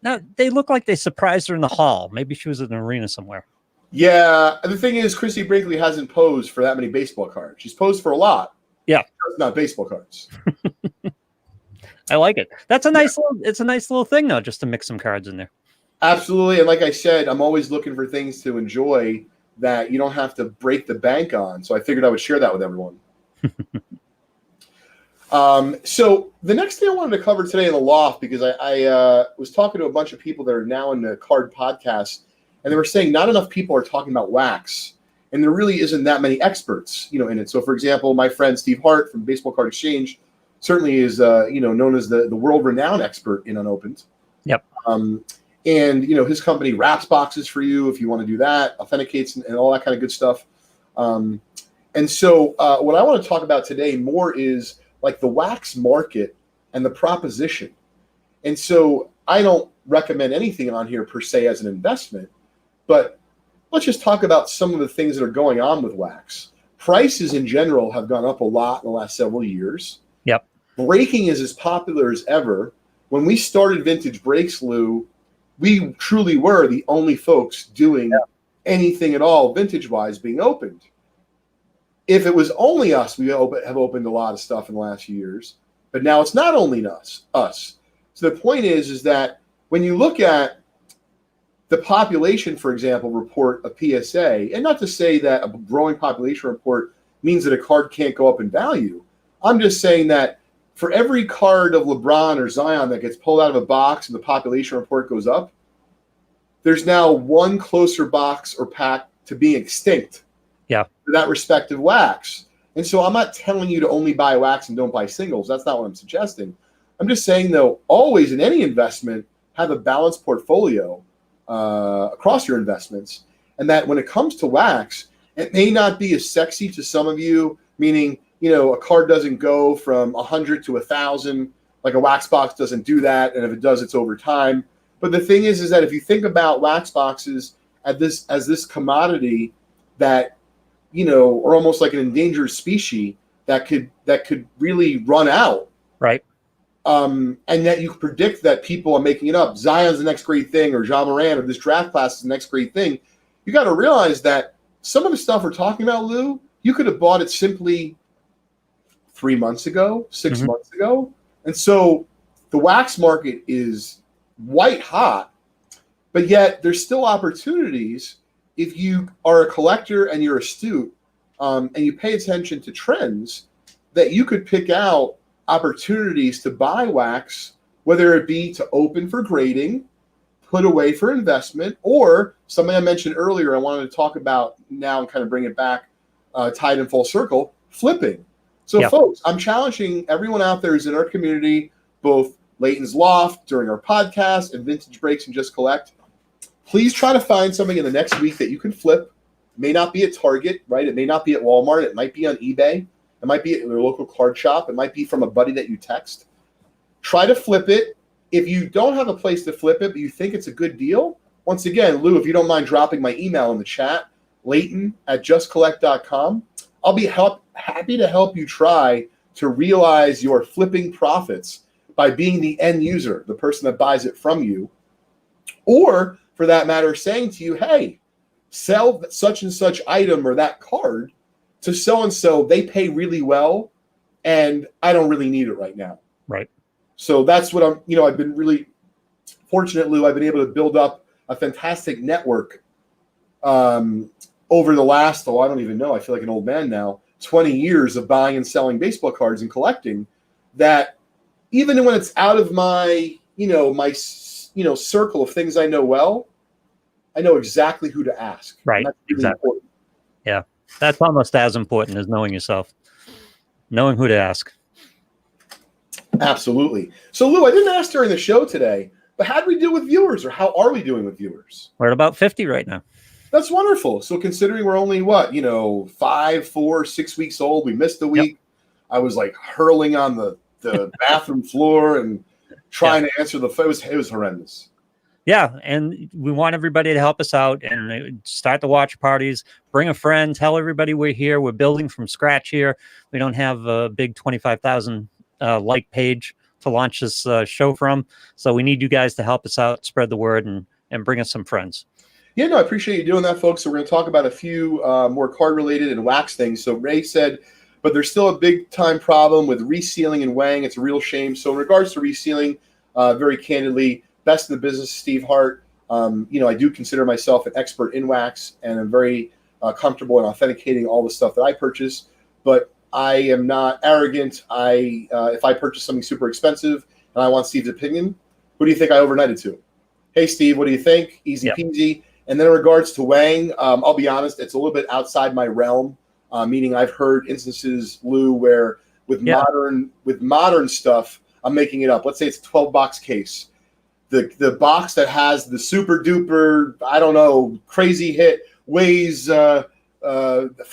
Now, they look like they surprised her in the hall. Maybe she was in an arena somewhere. Yeah, the thing is, Christy Brinkley hasn't posed for that many baseball cards. She's posed for a lot. Yeah. Not baseball cards. I like it. It's a nice little thing, though, just to mix some cards in there. Absolutely. And like I said, I'm always looking for things to enjoy that you don't have to break the bank on. So I figured I would share that with everyone. So the next thing I wanted to cover today in the Loft, because I was talking to a bunch of people that are now in the card podcast, and they were saying not enough people are talking about wax, and there really isn't that many experts, in it. So, for example, my friend Steve Hart from Baseball Card Exchange certainly is, known as the world-renowned expert in unopened. Yep. And his company wraps boxes for you if you want to do that, authenticates and all that kind of good stuff. And so, what I want to talk about today more is like the wax market and the proposition. And so, I don't recommend anything on here per se as an investment. But let's just talk about some of the things that are going on with wax. Prices in general have gone up a lot in the last several years. Yep. Breaking is as popular as ever. When we started Vintage Breaks, Lou, we truly were the only folks doing anything at all vintage-wise being opened. If it was only us, we have opened a lot of stuff in the last few years. But now it's not only us. So the point is that when you look at the population, for example, report of PSA, and not to say that a growing population report means that a card can't go up in value. I'm just saying that for every card of LeBron or Zion that gets pulled out of a box and the population report goes up, there's now one closer box or pack to being extinct. Yeah. For that respective wax. And so I'm not telling you to only buy wax and don't buy singles. That's not what I'm suggesting. I'm just saying, though, always in any investment, have a balanced portfolio across your investments, and that when it comes to wax, it may not be as sexy to some of you, meaning, a card doesn't go from 100 to 1,000, like a wax box doesn't do that, and if it does, it's over time. But the thing is that if you think about wax boxes as this commodity that, are almost like an endangered species that could really run out. Right. And that you predict that people are making it up. Zion's the next great thing, or Ja Morant, or this draft class is the next great thing. You got to realize that some of the stuff we're talking about, Lou, you could have bought it simply 3 months ago, 6 months ago. And so the wax market is white hot, but yet there's still opportunities if you are a collector and you're astute and you pay attention to trends, that you could pick out opportunities to buy wax, whether it be to open for grading, put away for investment, or something I mentioned earlier I wanted to talk about now and kind of bring it back, tied in full circle, flipping. So, folks, I'm challenging everyone out there who's in our community, both Leighton's Loft, during our podcast, and Vintage Breaks and Just Collect. Please try to find something in the next week that you can flip. It may not be at Target, right? It may not be at Walmart. It might be on eBay. It might be at your local card shop. It might be from a buddy that you text. Try to flip it. If you don't have a place to flip it, but you think it's a good deal, once again, Lou, if you don't mind dropping my email in the chat, Leighton@justcollect.com. I'll be happy to help you try to realize your flipping profits by being the end user, the person that buys it from you, or for that matter, saying to you, hey, sell such and such item or that card to so-and-so. They pay really well, and I don't really need it right now. Right. So that's what I've been really fortunate, Lou. I've been able to build up a fantastic network over the last, I don't even know, I feel like an old man now, 20 years of buying and selling baseball cards and collecting, that even when it's out of my circle of things I know well, I know exactly who to ask. Right. That's really exactly. important. Yeah. That's almost as important as knowing yourself, knowing who to ask. Absolutely. So, Lou, I didn't ask during the show today, but how do we do with viewers, or how are we doing with viewers? We're at about 50 right now. That's wonderful. So considering we're only 5, 4, 6 weeks old, we missed a week. Yep. I was like hurling on the bathroom floor and trying to answer the phone. It was horrendous. Yeah, and we want everybody to help us out and start the watch parties. Bring a friend. Tell everybody we're here. We're building from scratch here. We don't have a big 25,000 like page to launch this show from. So we need you guys to help us out, spread the word, and bring us some friends. Yeah, no, I appreciate you doing that, folks. So we're going to talk about a few more card-related and wax things. So Ray said, but there's still a big-time problem with resealing and weighing. It's a real shame. So in regards to resealing, very candidly, best in the business, Steve Hart. I do consider myself an expert in wax, and I'm very comfortable in authenticating all the stuff that I purchase. But I am not arrogant. If I purchase something super expensive and I want Steve's opinion, who do you think I overnighted to? Hey, Steve, what do you think? Easy peasy. And then in regards to weighing, I'll be honest, it's a little bit outside my realm, meaning I've heard instances, Lou, where with modern stuff, I'm making it up. Let's say it's a 12-box case. The box that has the super duper, crazy hit weighs 5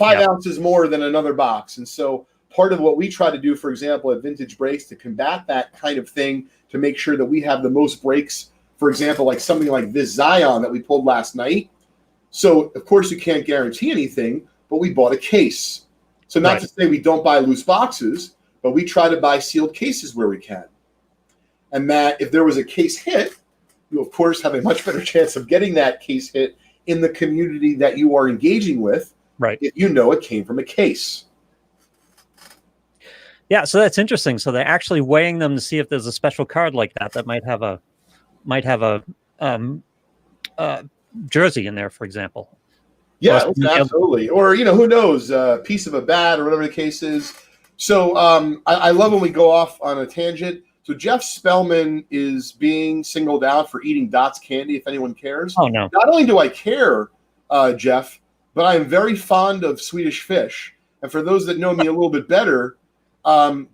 ounces more than another box. And so part of what we try to do, for example, at Vintage Breaks, to combat that kind of thing, to make sure that we have the most breaks, for example, like something like this Zion that we pulled last night. So, of course, you can't guarantee anything, but we bought a case. So not to say we don't buy loose boxes, but we try to buy sealed cases where we can. And that if there was a case hit, you, of course, have a much better chance of getting that case hit in the community that you are engaging with, if you know it came from a case. Yeah, so that's interesting. So they're actually weighing them to see if there's a special card like that might have a jersey in there, for example. Yeah, absolutely. Or, who knows, a piece of a bat or whatever the case is. So I love when we go off on a tangent. So Jeff Spellman is being singled out for eating Dots candy, if anyone cares. Oh, no. Not only do I care, Jeff, but I am very fond of Swedish fish. And for those that know me a little bit better,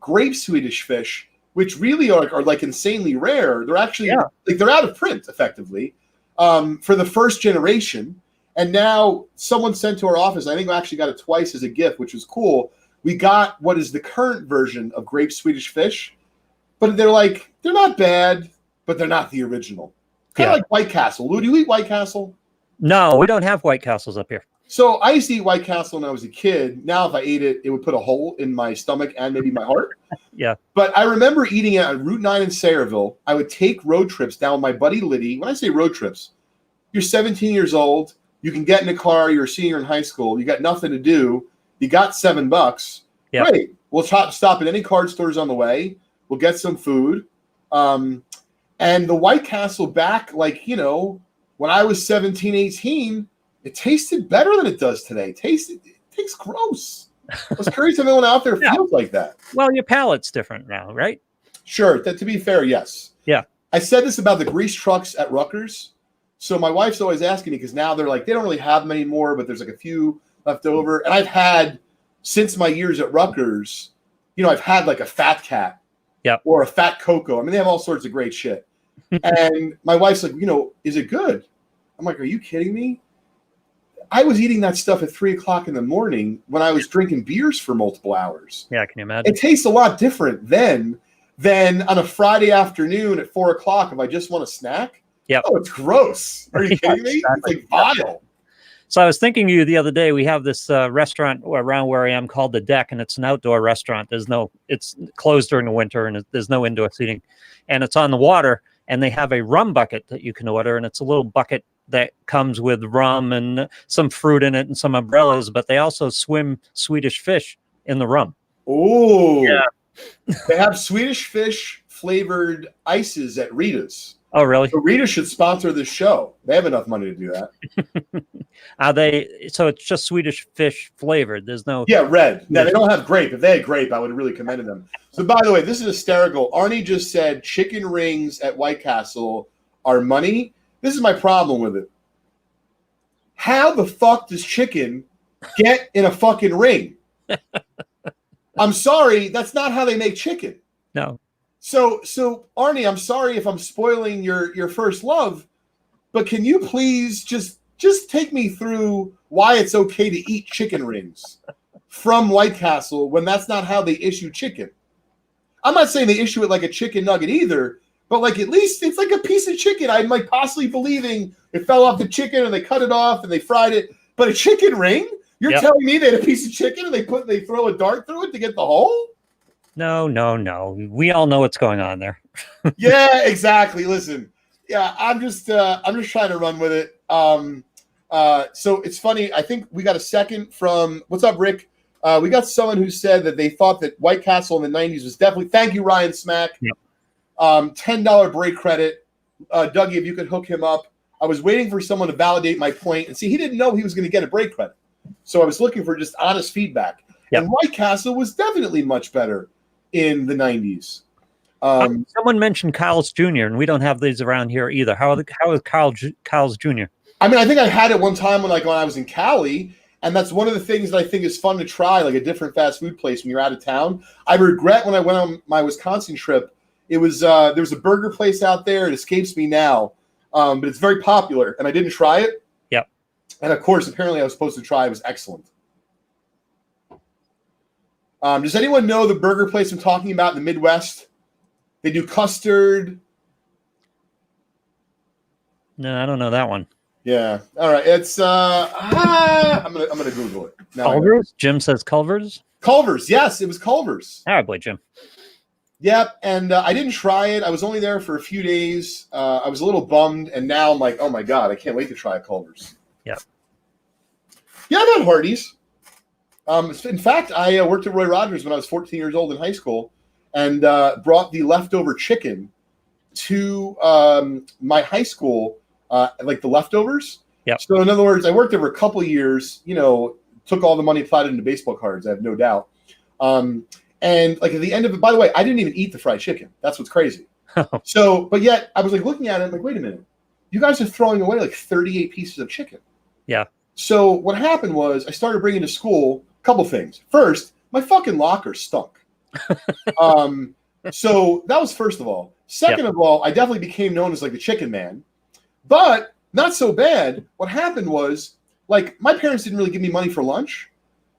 grape Swedish fish, which really are like insanely rare. They're actually they're out of print effectively for the first generation. And now someone sent to our office, I think I actually got it twice as a gift, which was cool. We got what is the current version of grape Swedish fish, but they're not bad, but they're not the original. Kind of like White Castle. Lou, do you eat White Castle? No, we don't have White Castles up here. So I used to eat White Castle when I was a kid. Now, if I ate it, it would put a hole in my stomach and maybe my heart. Yeah. But I remember eating it on Route 9 in Sayreville. I would take road trips down with my buddy Liddy. When I say road trips, you're 17 years old. You can get in a car. You're a senior in high school. You got nothing to do. You got $7. Yep. Great. We'll stop at any card stores on the way. We'll get some food. And the White Castle back, when I was 17, 18, it tasted better than it does today. It tastes gross. I was curious if anyone out there feels like that. Well, your palate's different now, right? Sure. To be fair, yes. Yeah. I said this about the grease trucks at Rutgers. So my wife's always asking me, because now they're like, they don't really have many more, but there's like a few left over. And I've had, since my years at Rutgers, I've had like a Fat Cat or a Fat Cocoa. I mean, they have all sorts of great shit. And my wife's like, is it good? I'm like, are you kidding me? I was eating that stuff at 3:00 in the morning when I was drinking beers for multiple hours. Yeah, can you imagine? It tastes a lot different then than on a Friday afternoon at 4:00 if I just want a snack. Yeah. Oh, it's gross. Are you kidding me? Exactly. It's like vile. So I was thinking of you the other day. We have this restaurant around where I am called The Deck, and it's an outdoor restaurant. It's closed during the winter, and there's no indoor seating, and it's on the water. And they have a rum bucket that you can order, and it's a little bucket that comes with rum and some fruit in it and some umbrellas. But they also swim Swedish fish in the rum. Oh, yeah. They have Swedish fish flavored ices at Rita's. Oh, really? So Rita should sponsor this show. They have enough money to do that. Are they? So it's just Swedish fish flavored. There's no. Yeah, red. No, they don't have grape. If they had grape, I would have really commended them. So, by the way, this is hysterical. Arnie just said chicken rings at White Castle are money. This is my problem with it. How the fuck does chicken get in a fucking ring? I'm sorry, that's not how they make chicken. No. So Arnie, I'm sorry if I'm spoiling your first love, but can you please just take me through why it's okay to eat chicken rings from White Castle when that's not how they issue chicken? I'm not saying they issue it like a chicken nugget either, but like at least it's like a piece of chicken. I'm like possibly believing it fell off the chicken and they cut it off and they fried it. But a chicken ring? You're telling me they had a piece of chicken and they throw a dart through it to get the hole? No. We all know what's going on there. Yeah, exactly. Listen, yeah, I'm just trying to run with it. So it's funny. I think we got a second from what's up, Rick? We got someone who said that they thought that White Castle in the 90s was definitely. Thank you, Ryan Smack. Yep. $10 break credit. Dougie, if you could hook him up. I was waiting for someone to validate my point, and see, he didn't know he was going to get a break credit, so I was looking for just honest feedback. Yep. And White Castle was definitely much better in the 90s. Someone mentioned Carl's Jr., and we don't have these around here either. How is Carl's Jr.? I mean, I think I had it one time when I was in Cali, and that's one of the things that I think is fun to try, like a different fast food place when you're out of town. I regret when I went on my Wisconsin trip, it was there was a burger place out there. It escapes me now, but it's very popular, and I didn't try it. Yep. And of course, apparently I was supposed to try. It was excellent. Does anyone know the burger place I'm talking about in the Midwest? They do custard. No, I don't know that one. Yeah. All right. It's I'm gonna Google it. Culver's? Jim says Culver's? Culver's, yes, it was Culver's. All right, boy, Jim. Yep, and I didn't try it. I was only there for a few days. I was a little bummed, and now I'm like, oh my God, I can't wait to try Culver's. Yep. Yeah, I've had Hardee's. In fact, I worked at Roy Rogers when I was 14 years old in high school, and brought the leftover chicken to my high school, like the leftovers. Yep. So in other words, I worked there for a couple of years, took all the money, applied it into baseball cards, I have no doubt. And like at the end of it, by the way, I didn't even eat the fried chicken. That's what's crazy. So, but yet I was like looking at it, I'm like, wait a minute, you guys are throwing away like 38 pieces of chicken. Yeah. So what happened was I started bringing to school a couple things. First, my fucking locker stunk. So that was first of all. Second of all, I definitely became known as like the chicken man, but not so bad. What happened was like my parents didn't really give me money for lunch.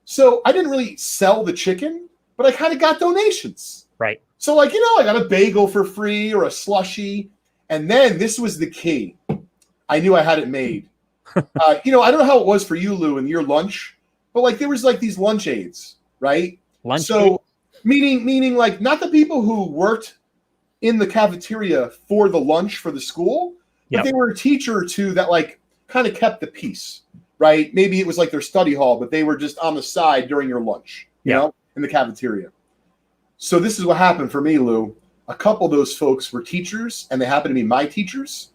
So I didn't really sell the chicken, but I kind of got donations. Right. So like, I got a bagel for free or a slushie. And then this was the key. I knew I had it made. I don't know how it was for you, Lou, in your lunch, but like there was like these lunch aides, right? Lunch so meaning like not the people who worked in the cafeteria for the lunch for the school, but they were a teacher or two that like kind of kept the peace, right? Maybe it was like their study hall, but they were just on the side during your lunch, you know, in the cafeteria. So this is what happened for me, Lou. A couple of those folks were teachers, and they happened to be my teachers.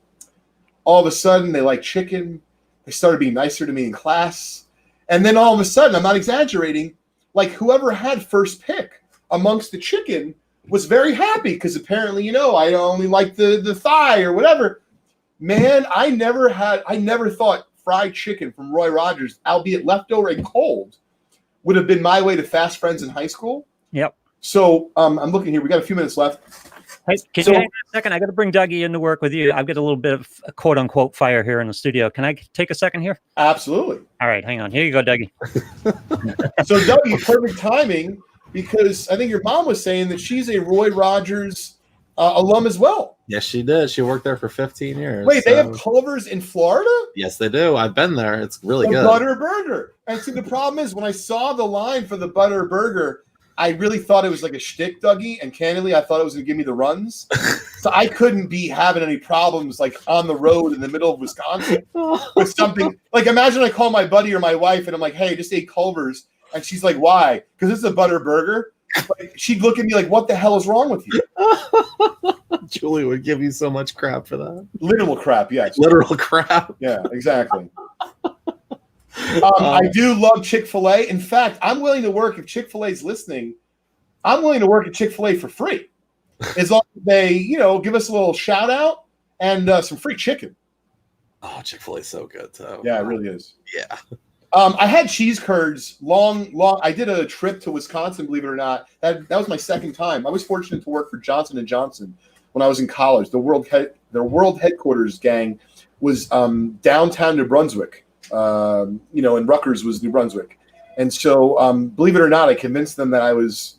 All of a sudden, they liked chicken. They started being nicer to me in class. And then all of a sudden, I'm not exaggerating, like whoever had first pick amongst the chicken was very happy because apparently, I only liked the thigh or whatever. Man, I never thought fried chicken from Roy Rogers, albeit leftover and cold, would have been my way to fast friends in high school. Yep. So I'm looking here. We got a few minutes left. Hey, can you hang on a second? I got to bring Dougie in to work with you. I've got a little bit of quote unquote fire here in the studio. Can I take a second here? Absolutely. All right, hang on. Here you go, Dougie. So Dougie, perfect timing, because I think your mom was saying that she's a Roy Rogers alum as well. Yes, she did. She worked there for 15 years. Wait, they have Culver's in Florida? Yes, they do. I've been there. It's really good. Butter burger. And see, the problem is when I saw the line for the butter burger, I really thought it was like a shtick, Dougie, and candidly, I thought it was going to give me the runs. So I couldn't be having any problems like on the road in the middle of Wisconsin with something. Like imagine I call my buddy or my wife and I'm like, hey, just ate Culver's. And she's like, why? Because it's a butter burger. Like, she'd look at me like, what the hell is wrong with you? Julie would give you so much crap for that. Literal crap, yes. Literal crap. Yeah, exactly. I do love Chick-fil-A. In fact, I'm willing to work if Chick-fil-A is listening. I'm willing to work at Chick-fil-A for free, as long as they, give us a little shout out and some free chicken. Oh, Chick-fil-A is so good too. Yeah, it really is. Yeah. I had cheese curds long. I did a trip to Wisconsin, believe it or not. That was my second time. I was fortunate to work for Johnson & Johnson when I was in college. The world headquarters gang was downtown New Brunswick. And Rutgers was New Brunswick. And so, believe it or not, I convinced them that I was,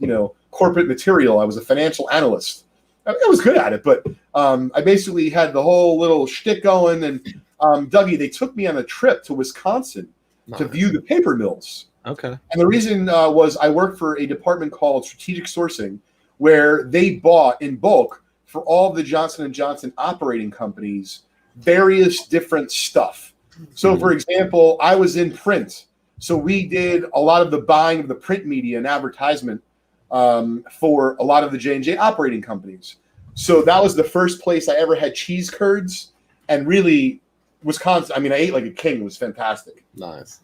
corporate material. I was a financial analyst. I was good at it, but I basically had the whole little shtick going. And Dougie, they took me on a trip to Wisconsin to view the paper mills. Okay. And the reason was I worked for a department called Strategic Sourcing, where they bought in bulk for all the Johnson & Johnson operating companies various different stuff. So, for example, I was in print. So we did a lot of the buying of the print media and advertisement for a lot of the J&J operating companies. So that was the first place I ever had cheese curds. And really, Wisconsin, I ate like a king. It was fantastic. Nice.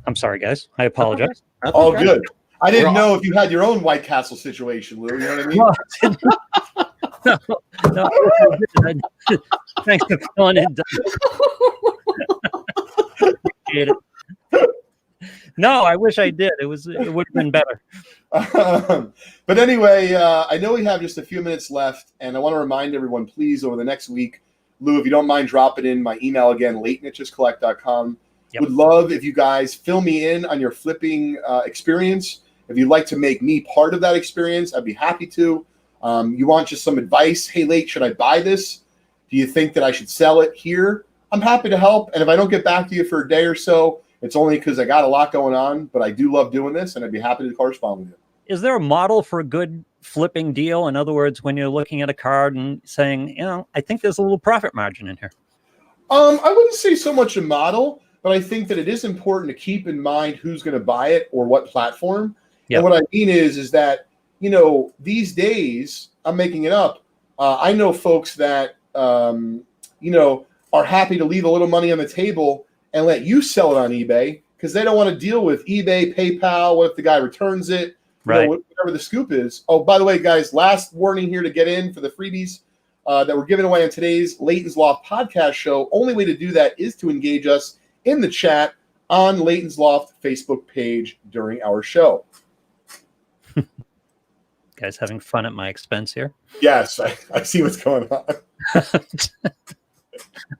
I'm sorry, guys. I apologize. That's All okay. good. I didn't know if you had your own White Castle situation, Lou. You know what I mean? No. Thanks for filling in. Appreciate it. No, I wish I did. It would have been better. But anyway, I know we have just a few minutes left, and I want to remind everyone, please, over the next week, Lou, if you don't mind dropping in my email again, leighton@justcollect.com. Yep. Would love if you guys fill me in on your flipping experience. If you'd like to make me part of that experience, I'd be happy to. You want just some advice? Hey, Leighton, should I buy this? Do you think that I should sell it here? I'm happy to help. And if I don't get back to you for a day or so, it's only because I got a lot going on, but I do love doing this, and I'd be happy to correspond with you. Is there a model for a good flipping deal? In other words, when you're looking at a card and saying, I think there's a little profit margin in here. I wouldn't say so much a model, but I think that it is important to keep in mind who's going to buy it or what platform. Yep. And what I mean is that, these days, I'm making it up. I know folks that, are happy to leave a little money on the table and let you sell it on eBay because they don't want to deal with eBay, PayPal. What if the guy returns it? Right. Whatever the scoop is. Oh, by the way, guys, last warning here to get in for the freebies that we're giving away on today's Leighton's Loft podcast show. Only way to do that is to engage us in the chat on Leighton's Loft Facebook page during our show. Guys having fun at my expense here. Yes, I see what's going on.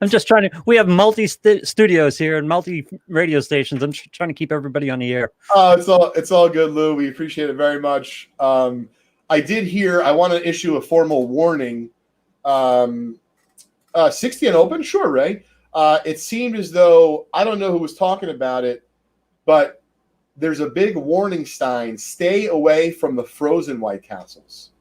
I'm just trying to. We have multi-studios here and multi-radio stations. I'm trying to keep everybody on the air. It's all good, Lou. We appreciate it very much. I did hear. I want to issue a formal warning. 60 and open, sure, Ray. It seemed as though I don't know who was talking about it, but there's a big warning sign: stay away from the frozen White Castles.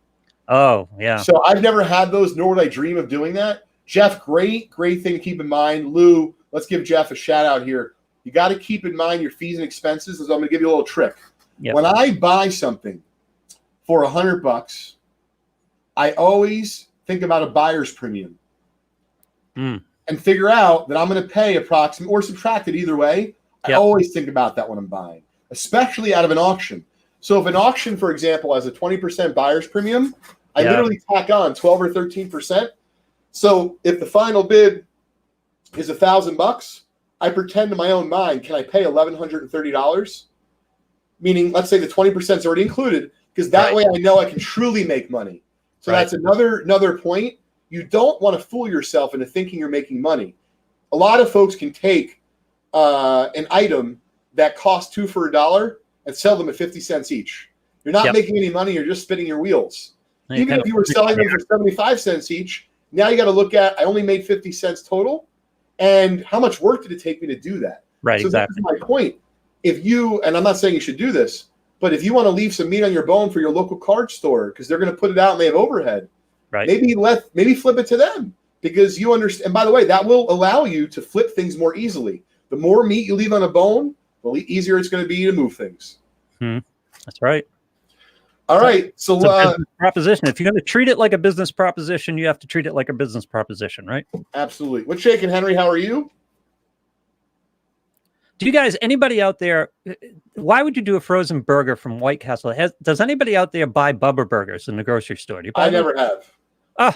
Oh, yeah. So I've never had those, nor would I dream of doing that. Jeff, great thing to keep in mind. Lou, let's give Jeff a shout out here. You got to keep in mind your fees and expenses. So I'm going to give you a little trick. Yep. When I buy something for $100, I always think about a buyer's premium and figure out that I'm going to pay approximately or subtract it either way. I always think about that when I'm buying, especially out of an auction. So if an auction, for example, has a 20% buyer's premium, I literally tack on 12 or 13%. So if the final bid is $1,000, I pretend in my own mind, can I pay $1,130? Meaning, let's say the 20% is already included. because that way I know I can truly make money. So that's another point. You don't want to fool yourself into thinking you're making money. A lot of folks can take an item that costs $2 for $1 and sell them at 50 cents each. You're not making any money. You're just spinning your wheels. Even if you were selling them for 75 cents each, now you got to look at, I only made 50 cents total. And how much work did it take me to do that? Right, so exactly. That's my point. If you, and I'm not saying you should do this, but if you want to leave some meat on your bone for your local card store, because they're going to put it out and they have overhead, right? Maybe flip it to them, because you understand. And by the way, that will allow you to flip things more easily. The more meat you leave on a bone, the easier it's going to be to move things. That's right. All right. So business proposition. If you're going to treat it like a business proposition, you have to treat it like a business proposition, right? Absolutely. What's shaking, Henry? How are you? Do you guys, anybody out there, why would you do a frozen burger from White Castle? Does anybody out there buy Bubba burgers in the grocery store? Do you buy them? Never have. I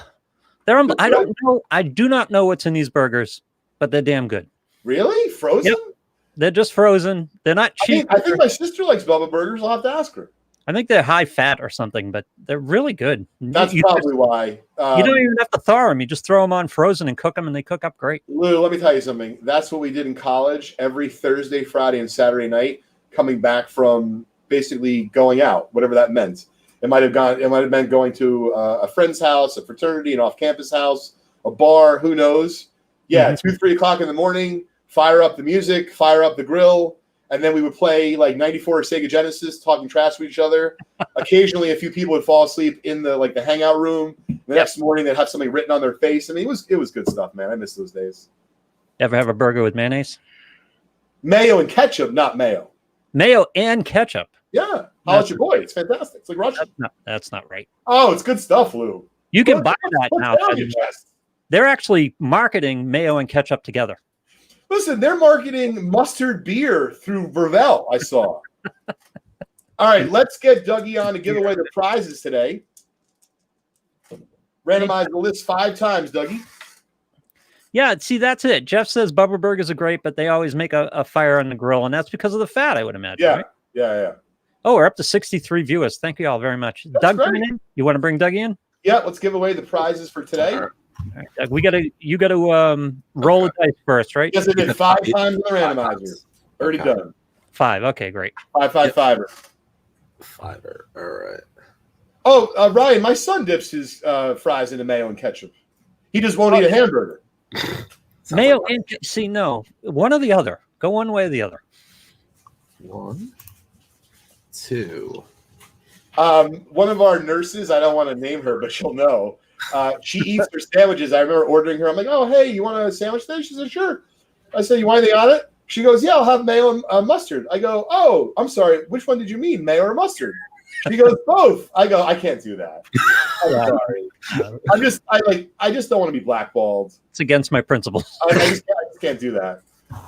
don't know. I do not know what's in these burgers, but they're damn good. Really? Frozen? Yep. They're just frozen. They're not cheap. I think my sister likes Bubba burgers. I'll have to ask her. I think they're high fat or something, but they're really good. That's probably why. You don't even have to thaw them. You just throw them on frozen and cook them, and they cook up great. Lou, let me tell you something. That's what we did in college every Thursday, Friday, and Saturday night, coming back from basically going out, whatever that meant. It might have been going to a friend's house, a fraternity, an off-campus house, a bar, who knows. Yeah, 2-3 o'clock in the morning, fire up the music, fire up the grill, and then we would play like 94 Sega Genesis, talking trash with each other. Occasionally, a few people would fall asleep in the hangout room. The next morning, they'd have something written on their face. I mean, it was good stuff, man. I miss those days. Ever have a burger with mayonnaise? Mayo and ketchup, not mayo. Mayo and ketchup. Yeah. How's your boy? It's fantastic. It's like Russian. That's not right. Oh, it's good stuff, Lou. You can buy that now. They're actually marketing mayo and ketchup together. Listen, they're marketing mustard beer through Vervel, I saw. All right, let's get Dougie on to give away the prizes today. Randomize the list 5 times, Dougie. Yeah, see, that's it. Jeff says Bubba burgers are great, but they always make a fire on the grill, and that's because of the fat, I would imagine. Yeah, right? yeah. Oh, we're up to 63 viewers. Thank you all very much. That's Doug, great. in? You want to bring Doug in? Yeah, let's give away the prizes for today. All right. You got to roll the dice first, right? Yes, I did 5 times in the randomizer. Already done. 5. Okay, great. 5-5-5. 5er. All right. Oh, Ryan, my son dips his fries into mayo and ketchup. He just won't eat a hamburger. Mayo and see, no, one or the other. Go one way or the other. 1, 2. One of our nurses, I don't want to name her, but she'll know. She eats her sandwiches. I remember ordering her. I'm like, oh, hey, you want a sandwich today? She said, sure. I said, you want anything on it? She goes, yeah, I'll have mayo and mustard. I go, oh, I'm sorry. Which one did you mean, mayo or mustard? She goes, both. I go, I can't do that. I'm sorry. I just don't want to be blackballed. It's against my principles. I just can't do that.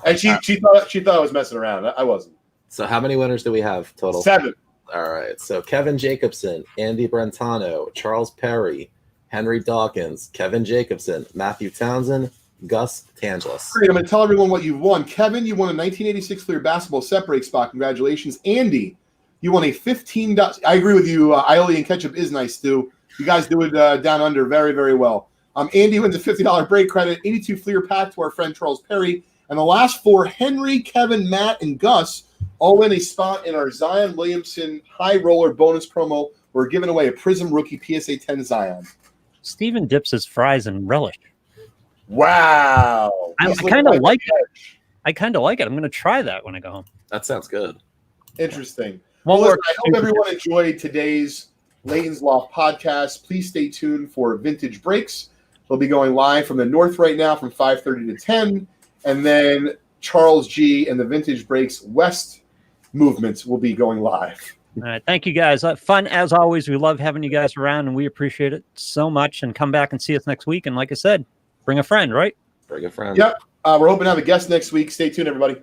And she thought I was messing around. I wasn't. So how many winners do we have total? 7. All right. So Kevin Jacobson, Andy Brentano, Charles Perry, Henry Dawkins, Kevin Jacobson, Matthew Townsend, Gus Tanglis. Great. I'm going to tell everyone what you've won. Kevin, you won a 1986 Fleer basketball set break spot. Congratulations. Andy, you won a $15. I agree with you. Aioli and ketchup is nice, Stu. You guys do it down under very, very well. Andy wins a $50 break credit, 82 Fleer pack to our friend Charles Perry. And the last 4, Henry, Kevin, Matt, and Gus, all win a spot in our Zion Williamson High Roller bonus promo. We're giving away a Prism Rookie PSA 10 Zion. Steven dips his fries in relish. Wow. I kind of like it. I kind of like it. I'm going to try that when I go home. That sounds good. Interesting. Well, listen, I hope everyone enjoyed today's Leighton's Loft podcast. Please stay tuned for Vintage Breaks. They'll be going live from the north right now from 5:30 to 10. And then Charles G. and the Vintage Breaks West movements will be going live. All right. Thank you, guys. Fun as always. We love having you guys around, and we appreciate it so much. And come back and see us next week. And like I said, bring a friend, right? Bring a friend. Yep. We're hoping to have a guest next week. Stay tuned, everybody.